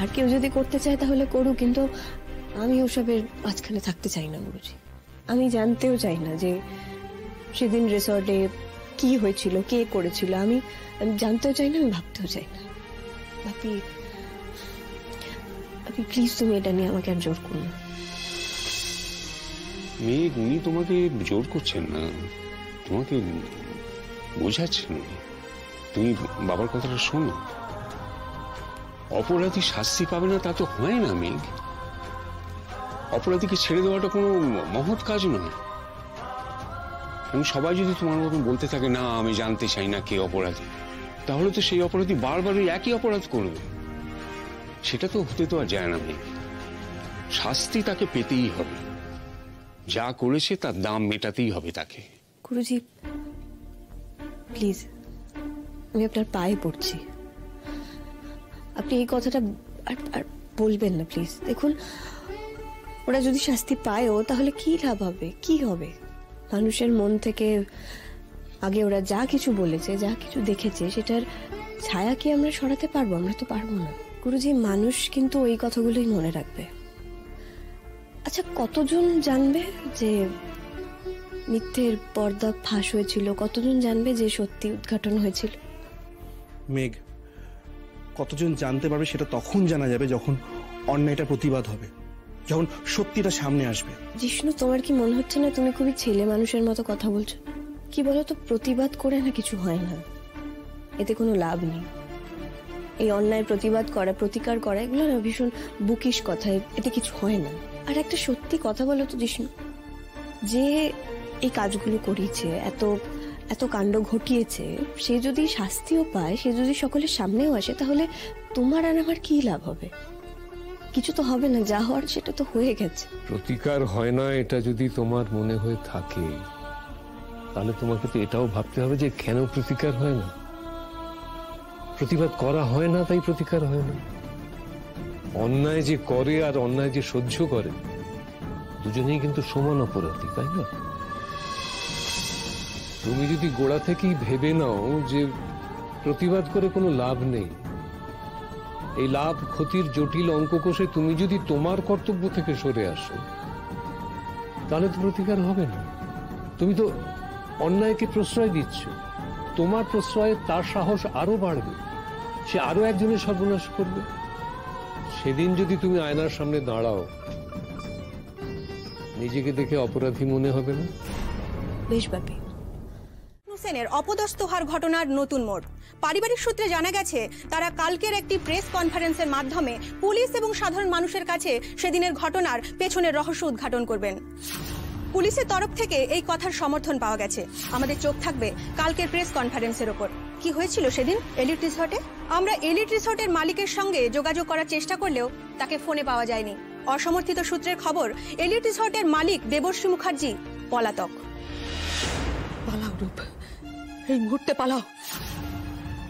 আর কেউ যদি করতে চায় তাহলে করুক, কিন্তু আমি ওসবের মাঝখানে থাকতে চাই না গুরুজি। আমি জানতেও চাই না যে সেদিন রিসর্টে কি হয়েছিল, কে করেছিল। আমি জানতেও চাই না, আমি ভাবতেও চাই না। আপনি প্লিজ, তুমি এটা নিয়ে আমাকে আর জোর করো না। মেঘ, উনি তোমাকে জোর করছেন না, তোমাকে বোঝাচ্ছেন। তুমি বাবার কথাটা শোনো। অপরাধী শাস্তি পাবে না তা তো হয় না মেঘ। অপরাধীকে ছেড়ে দেওয়াটা কোনো মহৎ কাজ নয়। এবং সবাই যদি তোমার মতন বলতে থাকে না আমি জানতে চাই না কে অপরাধী, তাহলে তো সেই অপরাধী বারবার ওই একই অপরাধ করবে। সেটা তো হতে তো আর যায় না মেঘ। শাস্তি তাকে পেতেই হবে, যা করেছে তার দাম মেটাতেই হবে তাকে। গুরুজি প্লিজ, আমি আপনার পায়ে পড়ছি, আপনি এই কথাটা আর বলবেন না প্লিজ। দেখুন, ওরা যদি শাস্তি পায়ও তাহলে কি লাভ হবে, কি হবে? মানুষের মন থেকে আগে ওরা যা কিছু বলেছে, যা কিছু দেখেছে, সেটার ছায়া কি আমরা সরাতে পারবো? আমরা তো পারবো না। গুরুজি, মানুষ কিন্তু ওই কথাগুলোই মনে রাখবে। আচ্ছা, কতজন জানবে যে মিথ্যের পর্দা ফাঁস হয়েছিল? কতজন জানবে যে সত্যি উদ্ঘাটন হয়েছিল? মেঘ, কতজন জানতে পারবে সেটা তখন জানা যাবে যখন অন্যায়টা প্রতিবাদ হবে, যখন সত্যিটা সামনে আসবে। জিষ্ণু, তোমার কি মনে হচ্ছে না তুমি খুবই ছেলে মানুষের মতো কথা বলছো? কি বলো তো, প্রতিবাদ করে না কিছু হয় না, এতে কোনো লাভ নেই। এই অন্যায় প্রতিবাদ করা, প্রতিকার করা, এগুলো না ভীষণ বুকিশ কথা, এতে কিছু হয় না। আর একটা সত্যি কথা বলো তো জিষ্ণু, যে এই কাজগুলো করিয়েছে, এত এত কাণ্ড ঘটিয়েছে, সে যদি শাস্তিও পায়, সে যদি সকলের সামনেও আসে, তাহলে তোমার আর আমার কি লাভ হবে? কিছু তো হবে না, যা হওয়ার সেটা তো হয়ে গেছে। প্রতিকার হয় না এটা যদি তোমার মনে হয়ে থাকে, তাহলে তোমাকে তো এটাও ভাবতে হবে যে কেন প্রতিকার হয় না। প্রতিবাদ করা হয় না তাই প্রতিকার হয় না। অন্যায় যে করে আর অন্যায় যে সহ্য করে, দুজনেই কিন্তু সমান অপরাধী, তাই না? তুমি যদি গোড়া থেকেই ভেবে নাও যে প্রতিবাদ করে কোনো লাভ নেই, এই লাভ ক্ষতির জটিল অঙ্ক কষে তুমি যদি তোমার কর্তব্য থেকে সরে আসো, তাহলে তো প্রতিকার হবে না। তুমি তো অন্যায়কে প্রশ্রয় দিচ্ছ, তোমার প্রশ্রয়ে তার সাহস আরো বাড়বে, সে আরো একজনের সর্বনাশ করবে। সেদিন যদি তুমি আয়নার সামনে দাঁড়াও, নিজেকে দেখে অপরাধী মনে হবে না? বেশ ব্যাপী। হোসেনের অপদস্থ হওয়ার ঘটনার নতুন মোড়। পারিবারিক সূত্রে জানা গেছে তারা কালকের একটি প্রেস কনফারেন্সের মাধ্যমে পুলিশ এবং সাধারণ মানুষের কাছে সেদিনের ঘটনার পেছনের রহস্য উদ্ঘাটন করবেন। পুলিশের তরফ থেকে এই কথার সমর্থন পাওয়া গেছে। আমাদের চোখ থাকবে কালকের প্রেস কনফারেন্সের ওপর। কি হয়েছিল সেদিন এলিট রিসর্টে? আমরা এলিট রিসর্টের মালিকের সঙ্গে যোগাযোগ করার চেষ্টা করলেও তাকে ফোনে পাওয়া যায়নি। অসমর্থিত সূত্রের খবর, এলিট রিসর্টের মালিক দেবশ্রী মুখার্জি পলাতক। পালাও রূপ, এই মুহূর্তে পালাও।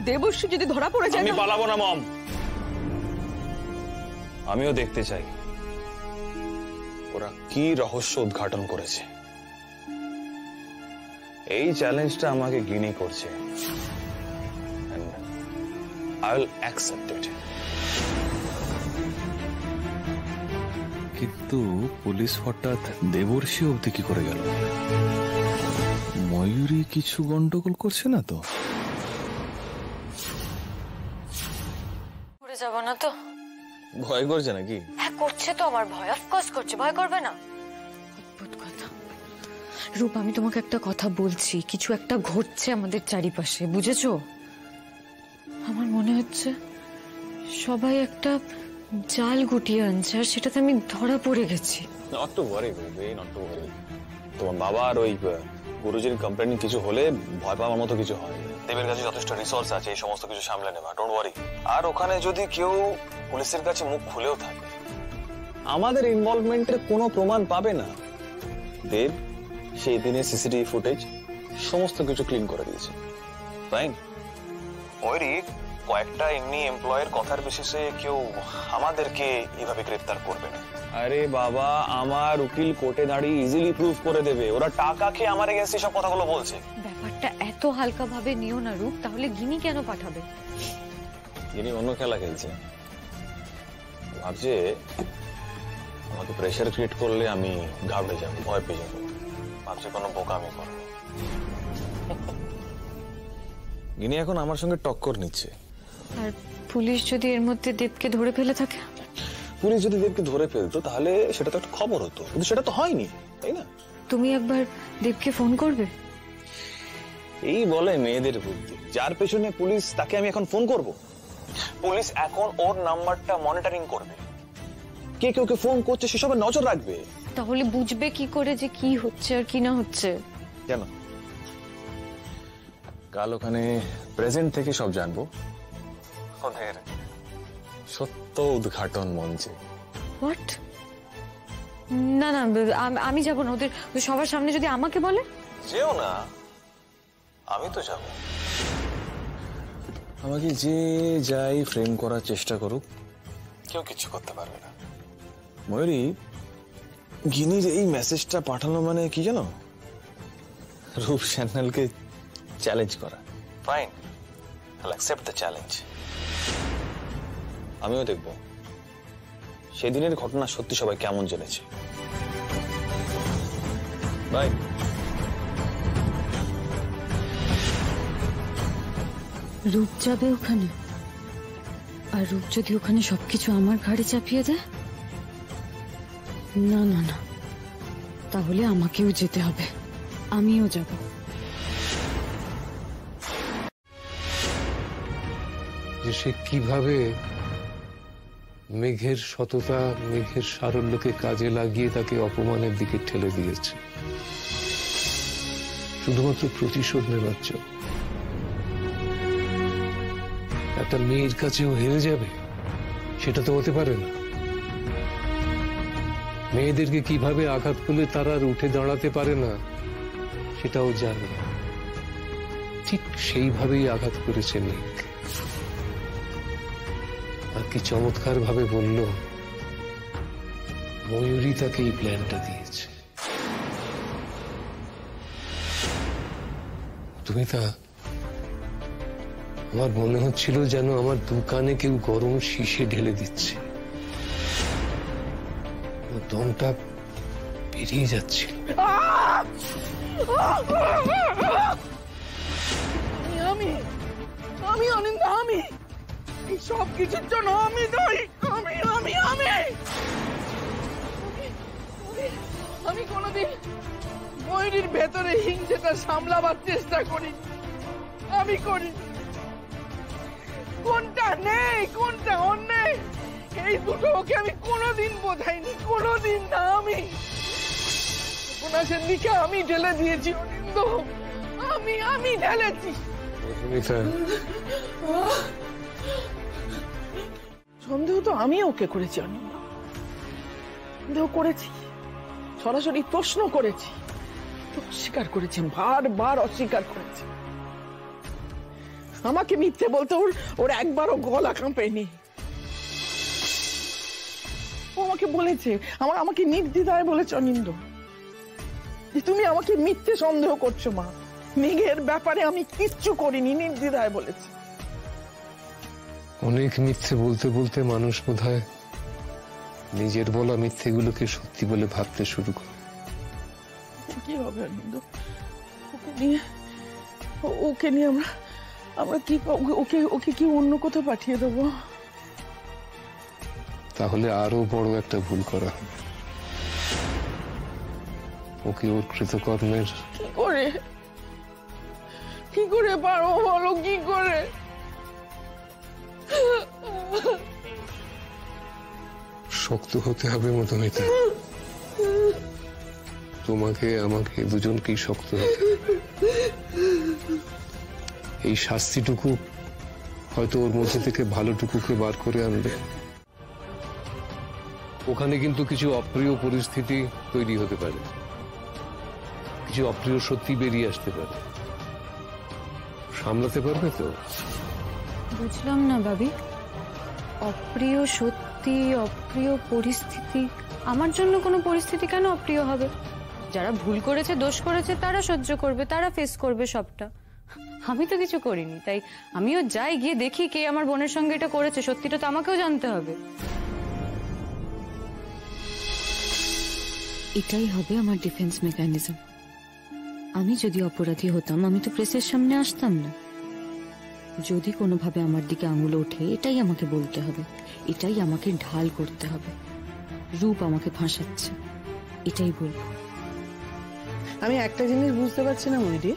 দেবশ্রী যদি ধরা পড়ে যায়। আমি পালাবো না মম, আমিও দেখতে চাই ওরা কি রহস্য উদ্ঘাটন করেছে। এই চ্যালেঞ্জটা আমাকে গিনি করছে, I will accept it. কিন্তু পুলিশ হঠাৎ দেবর্ষী অবধি কি করে গেল? ময়ূরী কিছু গন্ডগোল করছে না তো? ঘুরে যাব না তো? ভয় করছে নাকি? হ্যাঁ করছে তো, আমার ভয় অফকোর্স করছে, ভয় করবে না? অদ্ভুত কথা। রূপ, আমি তোমাকে একটা কথা বলছি, কিছু একটা ঘটছে আমাদের চারিপাশে, বুঝেছো? আমার মনে হচ্ছে সবাই একটা জাল গুটিয়ে আনছে, আর সেটাতে আমি ধরা পড়ে গেছি। Not to worry baby, not to worry. তোমার বাবা আর ওই গুরুজির কমপ্লেন কিছু হলে ভয় পাওয়ার মতো কিছু হয়। দেবের কাছে যথেষ্ট রিসোর্স আছে এই সমস্ত কিছু সামলে নেবা, ডোন্ট ওয়ারি। আর ওখানে যদি কেউ পুলিশের কাছে মুখ খুলেও থাকে, আমাদের ইনভলভমেন্টের কোনো প্রমাণ পাবে না। দেব সেই দিনের সিসিটিভি ফুটেজ সমস্ত কিছু ক্লিন করে দিয়েছে, ফাইন। ওইরি কয়েকটা এমনি এমপ্লয়ের কথার বেসিসে কেউ আমাদেরকে এইভাবে গ্রেফতার করবে না। আরে বাবা, আমার উকিল কোর্টে দাঁড়িয়ে ইজিলি প্রুফ করে দেবে ওরা টাকা খেয়ে আমার এগেন্সটে সব কথাগুলো বলছে। ব্যাপারটা এত হালকা ভাবে নিও না রূপ, তাহলে গিনি কেন পাঠাবে? গিনি অন্য খেলা খেলছে, ভাবছে আমাকে প্রেশার ক্রিয়েট করলে আমি ঘাবড়ে যাব, ভয় পেয়ে যাব, ভাবছে কোনো বোকামি করবো। গিনি এখন আমার সঙ্গে টক্কর নিচ্ছে। আর পুলিশ যদি এর মধ্যে দেবকে ধরে ফেলে থাকে? পুলিশ যদি দেবকে ধরে ফেলতো তাহলে সেটা তো একটা খবর হতো, কিন্তু সেটা তো হয়নি, তাই না? তুমি একবার দেবকে ফোন করবে। এই বলে মেয়েদের বুদ্ধি, যার পেছনে পুলিশ তাকে আমি এখন ফোন করব? পুলিশ এখন ওর নাম্বারটা মনিটরিং করবে, কে কে ওকে ফোন করছে সেসবে নজর রাখবে। তাহলে বুঝবে কি করে যে কি হচ্ছে আর কি না হচ্ছে? কেন, কাল ওখানে প্রেজেন্ট থেকে সব জানবো ওদের সত্য উদ্ঘাটন মঞ্চে। হোয়াট? না না, আমি যাব না। ওদের সবার সামনে যদি আমাকে বলে? যেও না, আমি তো যাব। আমাকে যে যাই ফ্রেম করার চেষ্টা করুক, কেউ কিছু করতে পারবে না। ময়ূরী, গিনির এই মেসেজটা পাঠানো মানে কি জানো? রূপ সান্যালকে চ্যালেঞ্জ করা। ফাইন, আইল অ্যাকসেপ্ট দ্য চ্যালেঞ্জ। আমিও দেখব সেদিনের ঘটনা সত্যি সবাই কেমন জেনেছে। বাই। রূপ যাবে ওখানে, আর রূপ যদি ওখানে সবকিছু আমার ঘাড়ে চাপিয়ে দেয়, না না না, তাহলে আমাকেও যেতে হবে, আমিও যাব। যে সে কিভাবে মেঘের সততা, মেঘের সারল্যকে কাজে লাগিয়ে তাকে অপমানের দিকে ঠেলে দিয়েছে শুধুমাত্র প্রতিশোধ নেবার জন্য। একটা মেয়ের কাছেও হেরে যাবে, সেটা তো হতে পারে না। মেয়েদেরকে কিভাবে আঘাত করলে তারা আর উঠে দাঁড়াতে পারে না সেটাও জানে। ঠিক সেইভাবেই আঘাত করেছে মেঘ। আর কি চমৎকার ভাবে বলল, ময়ূরী তাকে এই প্ল্যানটা দিয়েছে। তুমি তা, আমার মনে হচ্ছিল যেন আমার দোকানে কেউ গরম শীষে ঢেলে দিচ্ছে, দমটা বেরিয়ে যাচ্ছে। আমি অনিন্দ, আমি সব কিছুর জন্য আমি দায়ী। আমি কোনোদিন ময়ূরীর ভেতরে হিংসাটা সামলাবার চেষ্টা করি, আমি করি। কোনটা নেই কোনটা অন্যায়, এই দুটো ওকে আমি কোনোদিন বোঝাইনি, কোনোদিন না। আমি উপন্যাসের দিকে আমি ঢেলে দিয়েছি অনিন্দ, আমি ঢেলেছি। সন্দেহ তো আমি ওকে করেছি অনিন্দ, সন্দেহ করেছি, সরাসরি প্রশ্ন করেছি, অস্বীকার করেছেন, বারবার অস্বীকার করেছে। আমাকে মিথ্যে বলতে ওর একবারও গলা কাঁপেনি। ও আমাকে বলেছে, আমাকে নির্দ্বিধায় বলেছে অনিন্দ যে তুমি আমাকে মিথ্যে সন্দেহ করছো মা, মেঘের ব্যাপারে আমি কিচ্ছু করিনি, নির্দ্বিধায় বলেছে। অনেক মিথ্যে বলতে বলতে মানুষ বোধহয় নিজের বলা মিথ্যেগুলোকে সত্যি বলে ভাবতে শুরু করে। কি হবে অনিন্দ, ওকে নিয়ে আমরা কি, ওকে কি অন্য কোথাও পাঠিয়ে দেবো? তাহলে আরো বড় একটা ভুল করা হবে। ওকে ওর কৃতকর্মের কি করে পারো বলো, কি করে? শক্ত হতে হবে মধুমিতা, তোমাকে আমাকে দুজনকেই শক্ত হতে হবে। এই শাস্তিটুকু হয়তো ওর মধ্যে থেকে ভালোটুকুকে বার করে আনবে। ওখানে কিন্তু কিছু অপ্রিয় পরিস্থিতি তৈরি হতে পারে, কিছু অপ্রিয় সত্যি বেরিয়ে আসতে পারে। সামলাতে পারবে তো? বুঝলাম না ভাবি, অপ্রিয় সত্যি, অপ্রিয় পরিস্থিতি। আমার জন্য কোনো পরিস্থিতি কেন অপ্রিয় হবে? যারা ভুল করেছে, দোষ করেছে, তারা সহ্য করবে, তারা ফেস করবে সবটা। আমি তো কিছু করিনি, তাই আমিও যাই, গিয়ে দেখি কে আমার বোনের সঙ্গে এটা করেছে। সত্যিটা তো আমাকেও জানতে হবে। এটাই হবে আমার ডিফেন্স মেকানিজম। আমি যদি অপরাধী হতাম, আমি তো প্রেসের সামনে আসতাম না। যদি কোনোভাবে আমার দিকে আঙুল ওঠে, এটাই আমাকে বলতে হবে, এটাই আমাকে ঢাল করতে হবে। রূপ আমাকে ফাঁসাচ্ছে, এটাই বলবো। আমি একটা জিনিস বুঝতে পারছি না ময়ূরী,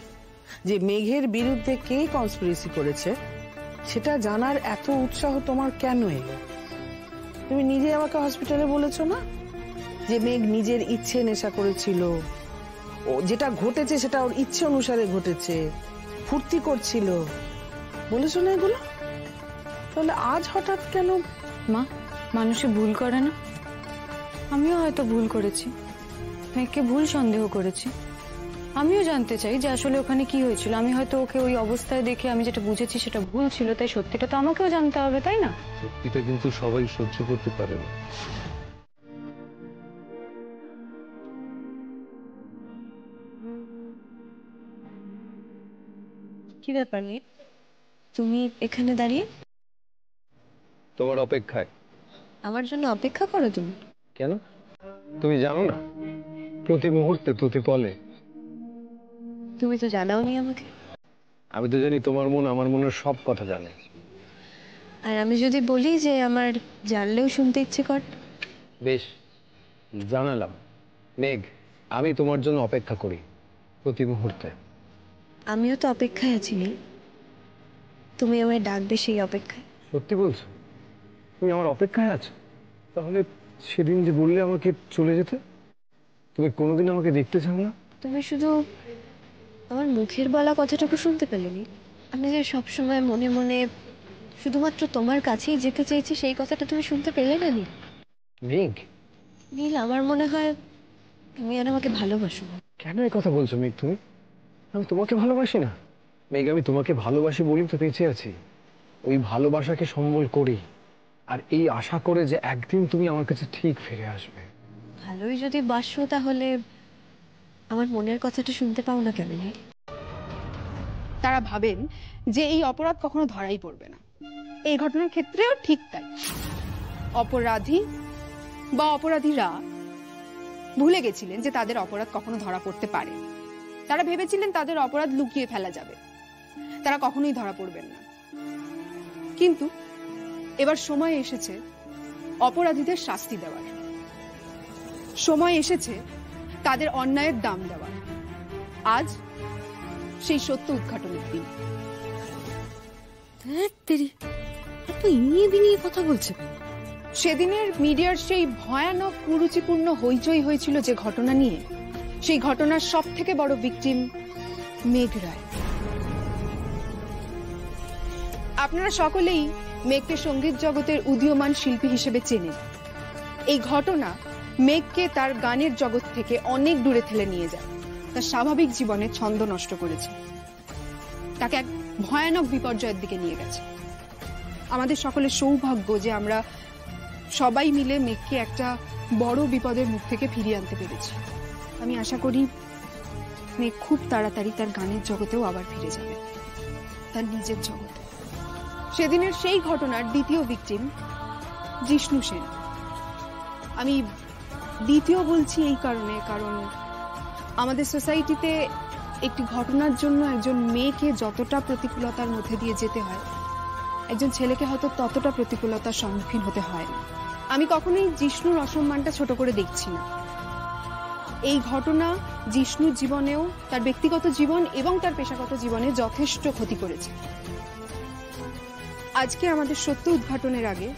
যে মেঘের বিরুদ্ধে কে কনস্পিরেসি করেছে সেটা জানার এত উৎসাহ তোমার কেন এলো? তুমি নিজে আমাকে হসপিটালে বলেছো না যে মেঘ নিজের ইচ্ছে নেশা করেছিল, ও যেটা ঘটেছে সেটা ওর ইচ্ছে অনুসারে ঘটেছে, ফুর্তি করছিল, বলেছো না এগুলো? তাহলে আজ হঠাৎ কেন? মা, মানুষে ভুল করে না? আমিও হয়তো ভুল করেছি, মেঘকে ভুল সন্দেহ করেছি। আমিও জানতে চাই যে আসলে ওখানে কি হয়েছিল। আমি হয়তো ওকে ওই অবস্থায় দেখে আমি যেটা বুঝেছি সেটা ভুল ছিল, তাই সত্যিটা তো আমাকেও জানতে হবে, তাই না? সত্যিটা কিন্তু সবাই সহ্য করতে পারে না। কি ব্যাপার নেই, তুমি এখানে দাঁড়িয়ে তোমার অপেক্ষায়। আমার জন্য অপেক্ষা করো তুমি? কেন, তুমি জানো না প্রতি মুহূর্তে প্রতি পলে? তুমি তো জানাওনি আমাকে। আমি তো জানি তোমার মন আমার মনের সব কথা জানে। আর আমি যদি বলি যে আমার জানলেও শুনতে ইচ্ছে করে? বেশ, জানালাম। মেঘ, আমি তোমার জন্য অপেক্ষা করি প্রতি মুহূর্তে। আমিও তো অপেক্ষায় আছি নি, তুমি আমায় ডাকবে সেই অপেক্ষায়। সত্যি বলছো? তুমি আমার অপেক্ষায় আছো? তাহলে সেদিন যে বললে আমাকে চলে যেতে, তুমি কোনোদিন আমাকে দেখতে চাও না? তুমি শুধু আমার মুখের বলা কথাটুকু শুনতে পেলেনি? আমি যে সবসময় মনে মনে শুধুমাত্র তোমার কাছেই যেতে চেয়েছি, সেই কথাটা তুমি শুনতে পেলে না নীল? মেঘ, নীল, আমার মনে হয় তুমি আর আমাকে ভালোবাসো। কেন এই কথা বলছো মেঘ? তুমি, আমি তোমাকে ভালোবাসি না। মেঘ, আমি তোমাকে ভালোবাসি বলেই তো বেঁচে আছি। ওই ভালোবাসাকে সম্বল করি আর এই আশা করে যে একদিন তুমি আমার কাছে ঠিক ফিরে আসবে। ভালোই যদি বাসো তাহলে আমার মনের কথাটা শুনতে পাও না কেন? তারা ভাবেন যে এই অপরাধ কখনো ধরাই পড়বে না। এই ঘটনার ক্ষেত্রেও ঠিক তাই। অপরাধী বা অপরাধীরা ভুলে গেছিলেন যে তাদের অপরাধ কখনো ধরা পড়তে পারে। তারা ভেবেছিলেন তাদের অপরাধ লুকিয়ে ফেলা যাবে, তারা কখনোই ধরা পড়বেন না। কিন্তু এবার সময় এসেছে অপরাধীদের শাস্তি দেওয়ার, সময় এসেছে তাদের অন্যায়ের দাম দেওয়ার। আজ সেই সত্য উদ্ঘাটনের দিন। কথা বলছে সেদিনের মিডিয়ার সেই ভয়ানক কুরুচিপূর্ণ হইচই হয়েছিল যে ঘটনা নিয়ে, সেই ঘটনার সব থেকে বড় ভিকটিম মেঘ রায়। আপনারা সকলেই মেঘকে সঙ্গীত জগতের উদীয়মান শিল্পী হিসেবে চেনেন। এই ঘটনা মেঘকে তার গানের জগৎ থেকে অনেক দূরে ঠেলে নিয়ে যায়, তার স্বাভাবিক জীবনে ছন্দ নষ্ট করেছে, তাকে এক ভয়ানক বিপর্যয়ের দিকে নিয়ে গেছে। আমাদের সকলের সৌভাগ্য যে আমরা সবাই মিলে মেঘকে একটা বড় বিপদের মুখ থেকে ফিরিয়ে আনতে পেরেছি। আমি আশা করি মেঘ খুব তাড়াতাড়ি তার গানের জগতেও আবার ফিরে যাবে, তার নিজের জগতে। সেদিনের সেই ঘটনার দ্বিতীয় ভিকটিম জিষ্ণু সেন। আমি দ্বিতীয় বলছি এই কারণে, কারণ আমাদের সোসাইটিতে একটি ঘটনার জন্য একজন মেয়েকে যতটা প্রতিকূলতার মধ্যে দিয়ে যেতে হয়, একজন ছেলেকে হয়তো ততটা প্রতিকূলতার সম্মুখীন হতে হয় না। আমি কখনোই জিষ্ণুর অসম্মানটা ছোট করে দেখছি না। এই ঘটনা জিষ্ণুর জীবনেও, তার ব্যক্তিগত জীবন এবং তার পেশাগত জীবনে যথেষ্ট ক্ষতি করেছে। আজকে আমাদের সত্য উদ্ঘাটনের আগে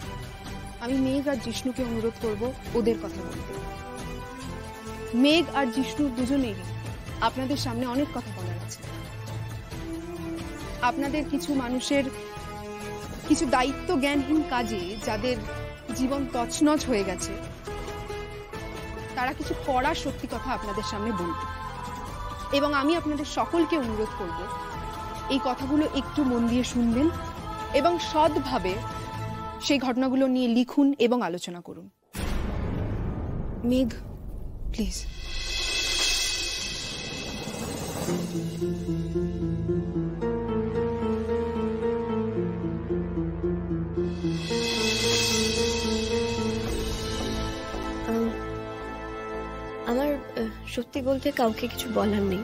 আমি মেঘ আর জিষ্ণুকে অনুরোধ করব ওদের কথা বলতে। মেঘ আর জিষ্ণু দুজনেই আপনাদের সামনে অনেক কথা বলার আছে। আপনাদের কিছু মানুষের কিছু দায়িত্ব জ্ঞানহীন কাজে যাদের জীবন তছনছ হয়ে গেছে, তারা কিছু কড়া সত্যি কথা আপনাদের সামনে বলবে। এবং আমি আপনাদের সকলকে অনুরোধ করব এই কথাগুলো একটু মন দিয়ে শুনবেন এবং সৎভাবে সেই ঘটনাগুলো নিয়ে লিখুন এবং আলোচনা করুন। মেঘ, প্লিজ। আমার সত্যি বলতে কাউকে কিছু বলার নেই।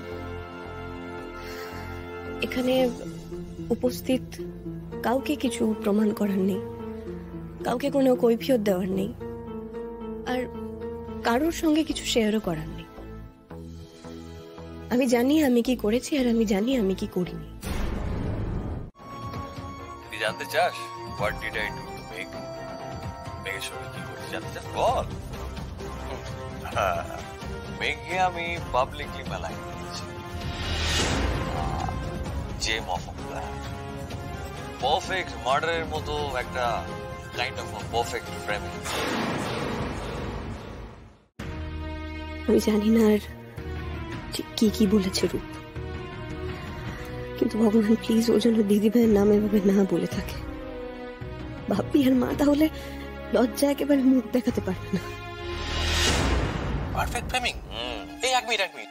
এখানে উপস্থিত কাউকে কিছু প্রমাণ করার নেই, কাউকে কোনো কৈফিয়ত দেওয়ার নেই, আর কারোর সঙ্গে কিছু শেয়ারও করার নেই। আমি জানি আমি কি করেছি আর আমি জানি আমি কি করিনি। জানতে চাস what did I do to মেঘ? মেঘের সঙ্গে কি করেছি জানতে চাস? বল। মেঘকে আমি পাবলিকলি মেলায় নিয়েছি। জেম অফ পারফেক্ট মার্ডারের মতো একটা কাইন্ড অফ পারফেক্ট ফ্রেমিং। আমি জানি না আর ঠিক কি কি বলেছে রূপ, কিন্তু ভগবান প্লিজ ও যেন দিদিভাইয়ের নাম এভাবে না বলে থাকে। বাপ্পি আর মা তাহলে লজ্জা একেবারে মুখ দেখাতে পারবে না। Perfect framing? এই এক মিনিট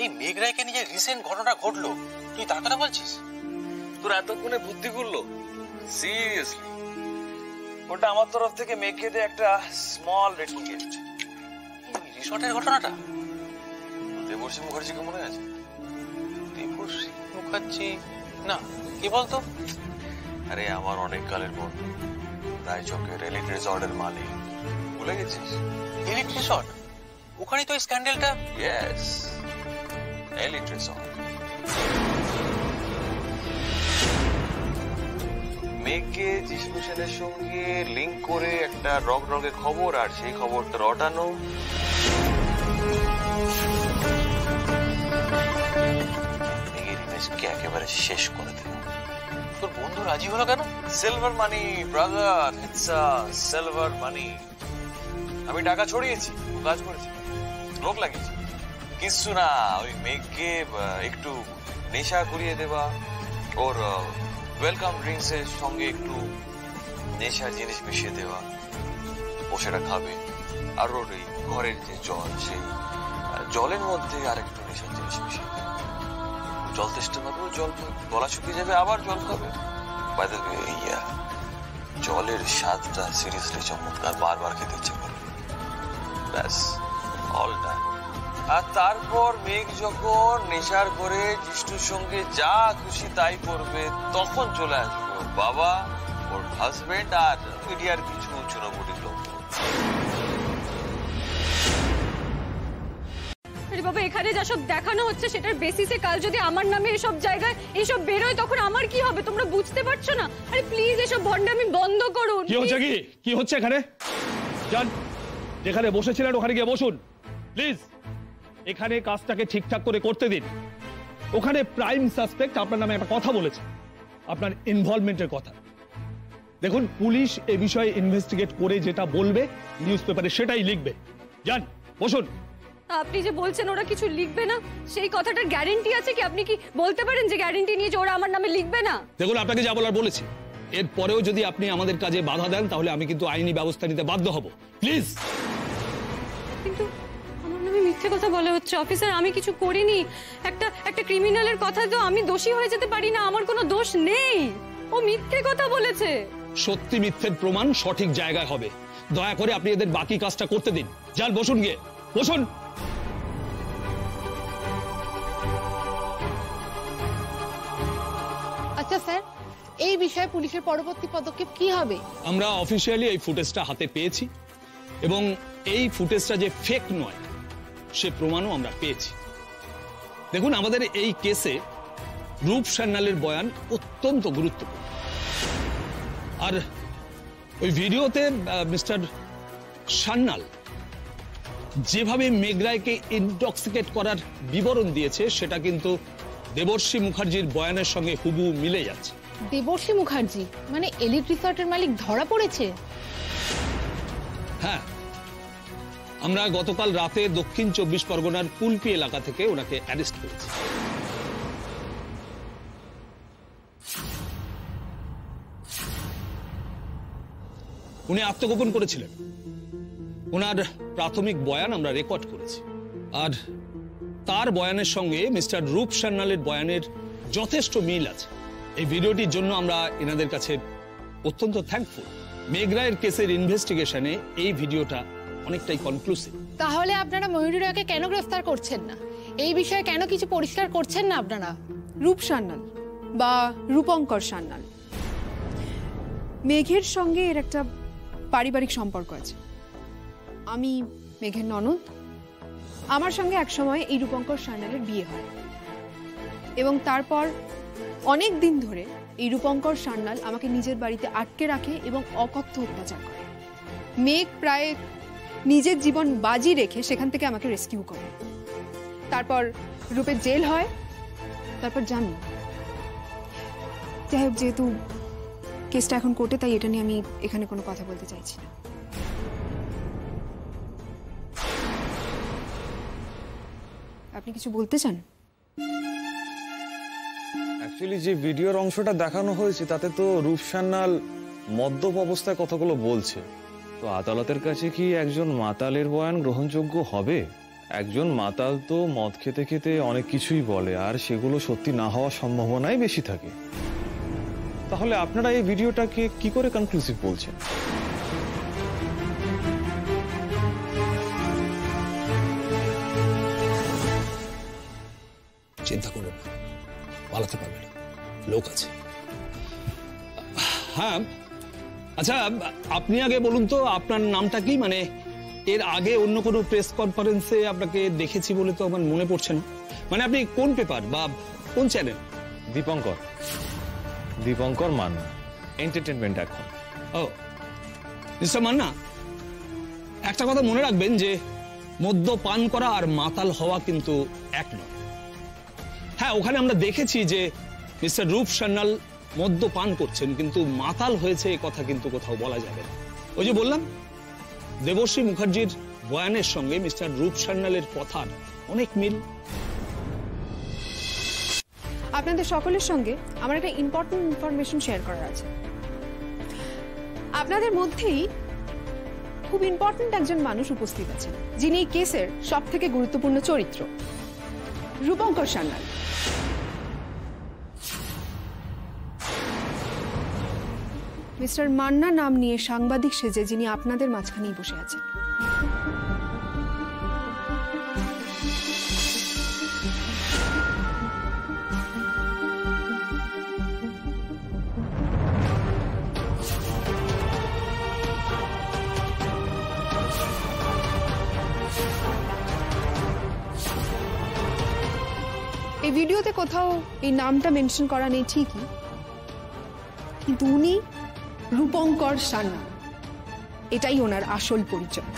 এই মেঘ রায়কে নিয়ে রিসেন্ট ঘটনা ঘটলো, তুই তার কথা বলছিস? তোর এতক্ষণে বুদ্ধি করলো? সিরিয়াসলি ওটা আমার তরফ থেকে মেঘকে দিয়ে একটা স্মল রেটিং গিফট। রিসর্টের ঘটনাটা দেবর্ষী মুখার্জিকে মনে আছে? দেবর্ষী মুখার্জি? না, কি বলতো? আরে আমার অনেক কালের বন্ধু, রায়চকের এলিট রিসর্টের মালিক। ভুলে গেছিস? Elite resort? ওখানে তো স্ক্যান্ডেলটা। Yes, elite resort. মেঘকে জিষ্ণু সেনের সঙ্গে লিঙ্ক করে একটা রগে খবর, আর সেই খবরটা রটানো। মেঘের ইমেজকে একেবারে শেষ করে দিল। তোর বন্ধু রাজি হলো কেন? Silver money brother, it's a silver money. আমি টাকা ছড়িয়েছি, কাজ করেছি, লোক লাগিয়েছি, কিছু না। ওই মেঘকে একটু নেশা করিয়ে দেওয়া, ওর ওয়েলকাম ড্রিঙ্কস এর সঙ্গে একটু নেশার জিনিস মিশিয়ে দেওয়া, ও সেটা খাবে। আর ওর এই ঘরের যে জল, সেই জলের মধ্যে আর একটু নেশার জিনিস মিশিয়ে দেওয়া। জল তেষ্টা পাবে, জল গলা শুকিয়ে যাবে, আবার জল খাবে। বাই দ্য ওয়ে, জলের স্বাদটা সিরিয়াসলি চমৎকার, বারবার খেতে ইচ্ছে করে। ব্যাস, অল ডান। আর তারপর মেঘ যখন নেশার করে জিষ্ণুর সঙ্গে যা খুশি তাই করবে, তখন চলে আসবে ওর বাবা, ওর হাজবেন্ড আর মিডিয়ার কিছু চুনোপুটির লোক। আরে বাবা, এখানে যা সব দেখানো হচ্ছে সেটার বেসিসে কাল যদি আমার নামে এসব জায়গায় এসব বেরোয়, তখন আমার কি হবে তোমরা বুঝতে পারছো না? আরে প্লিজ এসব ভণ্ডামি বন্ধ করুন। কি হচ্ছে? কি হচ্ছে এখানে? যান, যেখানে বসেছিলেন ওখানে গিয়ে বসুন প্লিজ। এখানে কাজটাকে ঠিকঠাক করে করতে দিন। ওখানে প্রাইম সাসপেক্ট আপনার নামে একটা কথা বলেছে, আপনার ইনভলভমেন্টের কথা। দেখুন, পুলিশ এ বিষয়ে ইনভেস্টিগেট করে যেটা বলবে নিউজ পেপারে সেটাই লিখবে। যান, বসুন। আপনি যে বলছেন ওরা কিছু লিখবে না, সেই কথাটার গ্যারান্টি আছে কি? আপনি কি বলতে পারেন যে গ্যারান্টি নিয়ে যে ওরা আমার নামে লিখবে না? দেখুন, আপনাকে যা বলার বলেছি, এরপরেও যদি আপনি আমাদের কাজে বাধা দেন তাহলে আমি কিন্তু আইনি ব্যবস্থা নিতে বাধ্য হব। প্লিজ। কিন্তু আমার নামে মিথ্যে কথা বলা হচ্ছে অফিসার, আমি কিছু করিনি। একটা ক্রিমিনালের কথা তো আমি দোষী হয়ে যেতে পারি না, আমার কোনো দোষ নেই। ও মিথ্যে কথা বলেছে। সত্যি মিথ্যের প্রমাণ সঠিক জায়গায় হবে। দয়া করে আপনি এদের বাকি কাজটা করতে দিন। যান, বসুন, গিয়ে বসুন। আচ্ছা স্যার, এই বিষয়ে পুলিশের পরবর্তী পদক্ষেপ কি হবে? আমরা অফিসিয়ালি এই ফুটেজটা হাতে পেয়েছি এবং এই ফুটেজটা যে ফেক নয় সে প্রমাণও আমরা পেয়েছি। দেখুন, আমাদের এই কেসে রূপ সান্যালের বয়ান অত্যন্ত গুরুত্বপূর্ণ। আর ওই ভিডিওতে মিস্টার সান্যাল যেভাবে মেঘ রায়কে ইনটক্সিকেট করার বিবরণ দিয়েছে সেটা কিন্তু দেবর্ষী মুখার্জির বয়ানের সঙ্গে হুবহু মিলে যাচ্ছে। দেবর্ষী মুখার্জি মানে এলিট রিসর্টের মালিক ধরা পড়েছে? হ্যাঁ, আমরা গতকাল রাতে দক্ষিণ 24 পরগনার কুলপি এলাকা থেকে ওনাকে অ্যারেস্ট করেছি। উনি আত্মগোপন করেছিলেন। ওনার প্রাথমিক বয়ান আমরা রেকর্ড করেছি, আর তার বয়ানের সঙ্গে মিস্টার রূপ সান্যালের বয়ানের যথেষ্ট মিল আছে। এই ভিডিওটির জন্য আমরা এনাদের কাছে অত্যন্ত থ্যাঙ্কফুল। মেঘ রায়ের কেসের ইনভেস্টিগেশনে এই ভিডিওটা অনেকটাই কনক্লুসিভ। তাহলে আপনারা ময়ূরী রায়কে কেন গ্রেফতার করছেন না? এই বিষয়ে কেন কিছু পরিষ্কার করছেন না আপনারা? রূপ সান্যাল বা রূপঙ্কর সান্যাল, মেঘের সঙ্গে এর একটা পারিবারিক সম্পর্ক আছে। আমি মেঘের ননদ, আমার সঙ্গে একসময় এই রূপঙ্কর সান্যালের বিয়ে হয় এবং তারপর অনেক দিন ধরে এই রূপঙ্কর সান্যাল আমাকে নিজের বাড়িতে আটকে রাখে এবং অকথ্য অত্যাচার করে। মেঘ প্রায় নিজের জীবন বাজি রেখে সেখান থেকে আমাকে রেস্কিউ করে। তারপর রূপের জেল হয়, তারপর জামিন। যাই হোক, যেহেতু কেসটা এখন কোর্টে, তাই এটা নিয়ে আমি এখানে কোনো কথা বলতে চাইছি না। আপনি কিছু বলতে চান? অ্যাকচুয়ালি যে ভিডিওর অংশটা দেখানো হয়েছে তাতে তো রূপ সান্যাল মদ্যপ অবস্থায় কথাগুলো বলছে। তো আদালতের কাছে কি একজন মাতালের বয়ান গ্রহণযোগ্য হবে? একজন মাতাল তো মদ খেতে খেতে অনেক কিছুই বলে, আর সেগুলো সত্যি না হওয়ার সম্ভাবনাই বেশি থাকে। তাহলে আপনারা এই ভিডিওটাকে কি করে কনক্লুসিভ বলছেন? চিন্তা করবেন না, পালাতে পারবে না, লোক আছে। হ্যাঁ, আচ্ছা আপনি আগে বলুন তো আপনার নামটা কি? মানে এর আগে অন্য কোনো প্রেস কনফারেন্সে আপনাকে দেখেছি বলে তো আমার মনে পড়ছে না। মানে আপনি কোন পেপার বা কোন চ্যানেল? দীপঙ্কর, দীপঙ্কর মান্না, এন্টারটেনমেন্ট এখন। ও মিস্টার মান্না, একটা কথা মনে রাখবেন যে মদ্যপান করা আর মাতাল হওয়া কিন্তু এক নয়। হ্যাঁ, ওখানে আমরা দেখেছি যে মিস্টার রূপ সান্যাল মদ্যপান করছেন, কিন্তু মাতাল হয়েছে এ কথা কিন্তু কোথাও বলা যাবে না। ওই যে বললাম, দেবশ্রী মুখার্জির বয়ানের সঙ্গে মিস্টার রূপ সান্যালের কথার অনেক মিল। আপনাদের সকলের সঙ্গে আমার একটা ইম্পর্টেন্ট ইনফরমেশন শেয়ার করার আছে। আপনাদের মধ্যেই খুব ইম্পর্টেন্ট একজন মানুষ উপস্থিত আছেন, যিনি এই কেসের সব থেকে গুরুত্বপূর্ণ চরিত্র, রূপঙ্কর সান্যাল। মিস্টার মান্না নাম নিয়ে সাংবাদিক সেজে যিনি আপনাদের মাঝখানেই বসে আছেন। এই ভিডিওতে কোথাও এই নামটা মেনশন করা নেই ঠিকই, কিন্তু উনি রূপঙ্কর সান্যাল, এটাই ওনার আসল পরিচয়।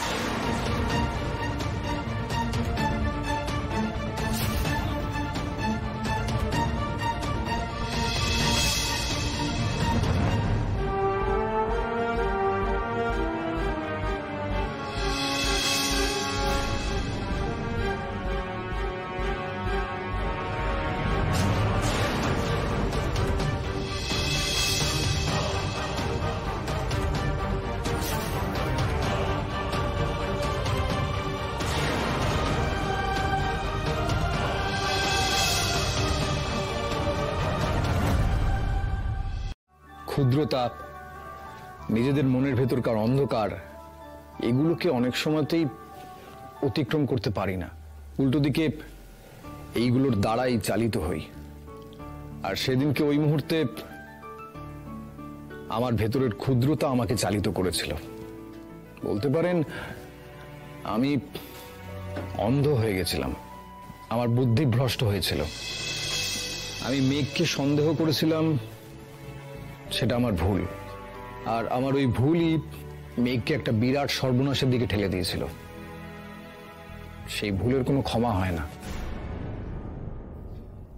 ক্ষুদ্রতা, নিজেদের মনের ভেতরকার অন্ধকার, এগুলোকে অনেক সময়তেই অতিক্রম করতে পারি না। উল্টো দিকে এইগুলোর দ্বারাই চালিত হই। আর সেদিনকে ওই মুহূর্তে আমার ভেতরের ক্ষুদ্রতা আমাকে চালিত করেছিল। বলতে পারেন আমি অন্ধ হয়ে গেছিলাম, আমার বুদ্ধি ভ্রষ্ট হয়েছিল। আমি মেঘকে সন্দেহ করেছিলাম, সেটা আমার ভুল। আর আমার ওই ভুলই মেঘকে একটা বিরাট সর্বনাশের দিকে ঠেলে দিয়েছিল। সেই ভুলের কোনো ক্ষমা হয় না।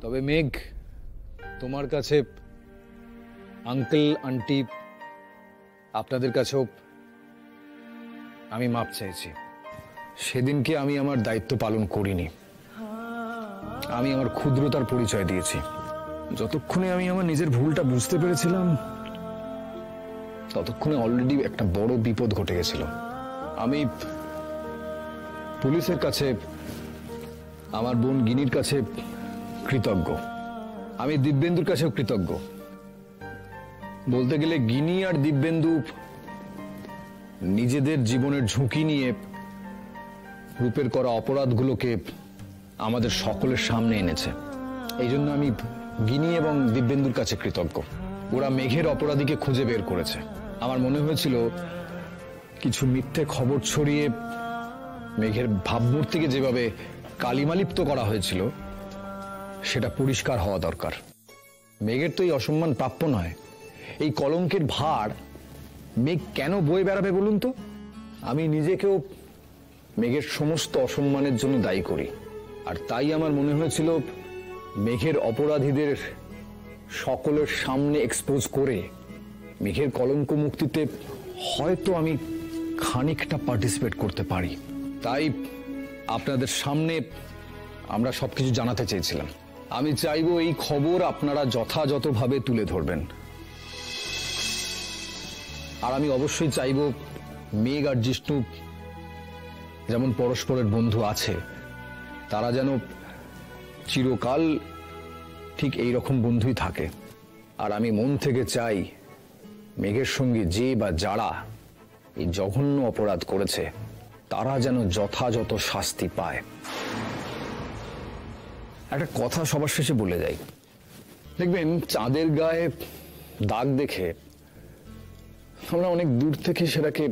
তবে মেঘ, তোমার কাছে, আঙ্কেল আন্টি, আপনাদের কাছেও আমি মাপ চাইছি। সেদিনকে আমি আমার দায়িত্ব পালন করিনি। আমি আমার ক্ষুদ্রতার পরিচয় দিয়েছি। যতক্ষণে আমি আমার নিজের ভুলটা বুঝতে পেরেছিলাম, ততক্ষণে অলরেডি একটা বড় বিপদ ঘটে গেছিল। আমি পুলিশের কাছে, আমার বোন গিনির কাছে কৃতজ্ঞ। আমি দিব্যেন্দুর কাছেও কৃতজ্ঞ। বলতে গেলে গিনি আর দিব্যেন্দু নিজেদের জীবনের ঝুঁকি নিয়ে রূপের করা অপরাধগুলোকে আমাদের সকলের সামনে এনেছে। এই জন্য আমি গিনি এবং দিব্যেন্দুর কাছে কৃতজ্ঞ। ওরা মেঘের অপরাধীকে খুঁজে বের করেছে। আমার মনে হয়েছিল কিছু মিথ্যে খবর ছড়িয়ে মেঘের ভাবমূর্তিকে যেভাবে কালিমালিপ্ত করা হয়েছিল, সেটা পরিষ্কার হওয়া দরকার। মেঘের তো এই অসম্মান প্রাপ্য নয়। এই কলঙ্কের ভার মেঘ কেন বয়ে বেড়াবে বলুন তো? আমি নিজেকেও মেঘের সমস্ত অসম্মানের জন্য দায়ী করি, আর তাই আমার মনে হয়েছিল মেঘের অপরাধীদের সকলের সামনে এক্সপোজ করে মেঘের কলঙ্ক মুক্তিতে হয়তো আমি খানিকটা পার্টিসিপেট করতে পারি। তাই আপনাদের সামনে আমরা সবকিছু জানাতে চেয়েছিলাম। আমি চাইবো এই খবর আপনারা যথাযথভাবে তুলে ধরবেন, আর আমি অবশ্যই চাইবো মেঘ আর জিষ্ণু যেমন পরস্পরের বন্ধু আছে, তারা যেন চিরকাল ঠিক এই রকম বন্ধুই থাকে। আর আমি মন থেকে চাই মেঘের সঙ্গে যে বা যারা এই জঘন্য অপরাধ করেছে তারা যেন যথাযথ শাস্তি পায়। একটা কথা সবার শেষে বলে যাই, দেখবেন চাঁদের গায়ে দাগ দেখে আমরা অনেক দূর থেকে সেটাকে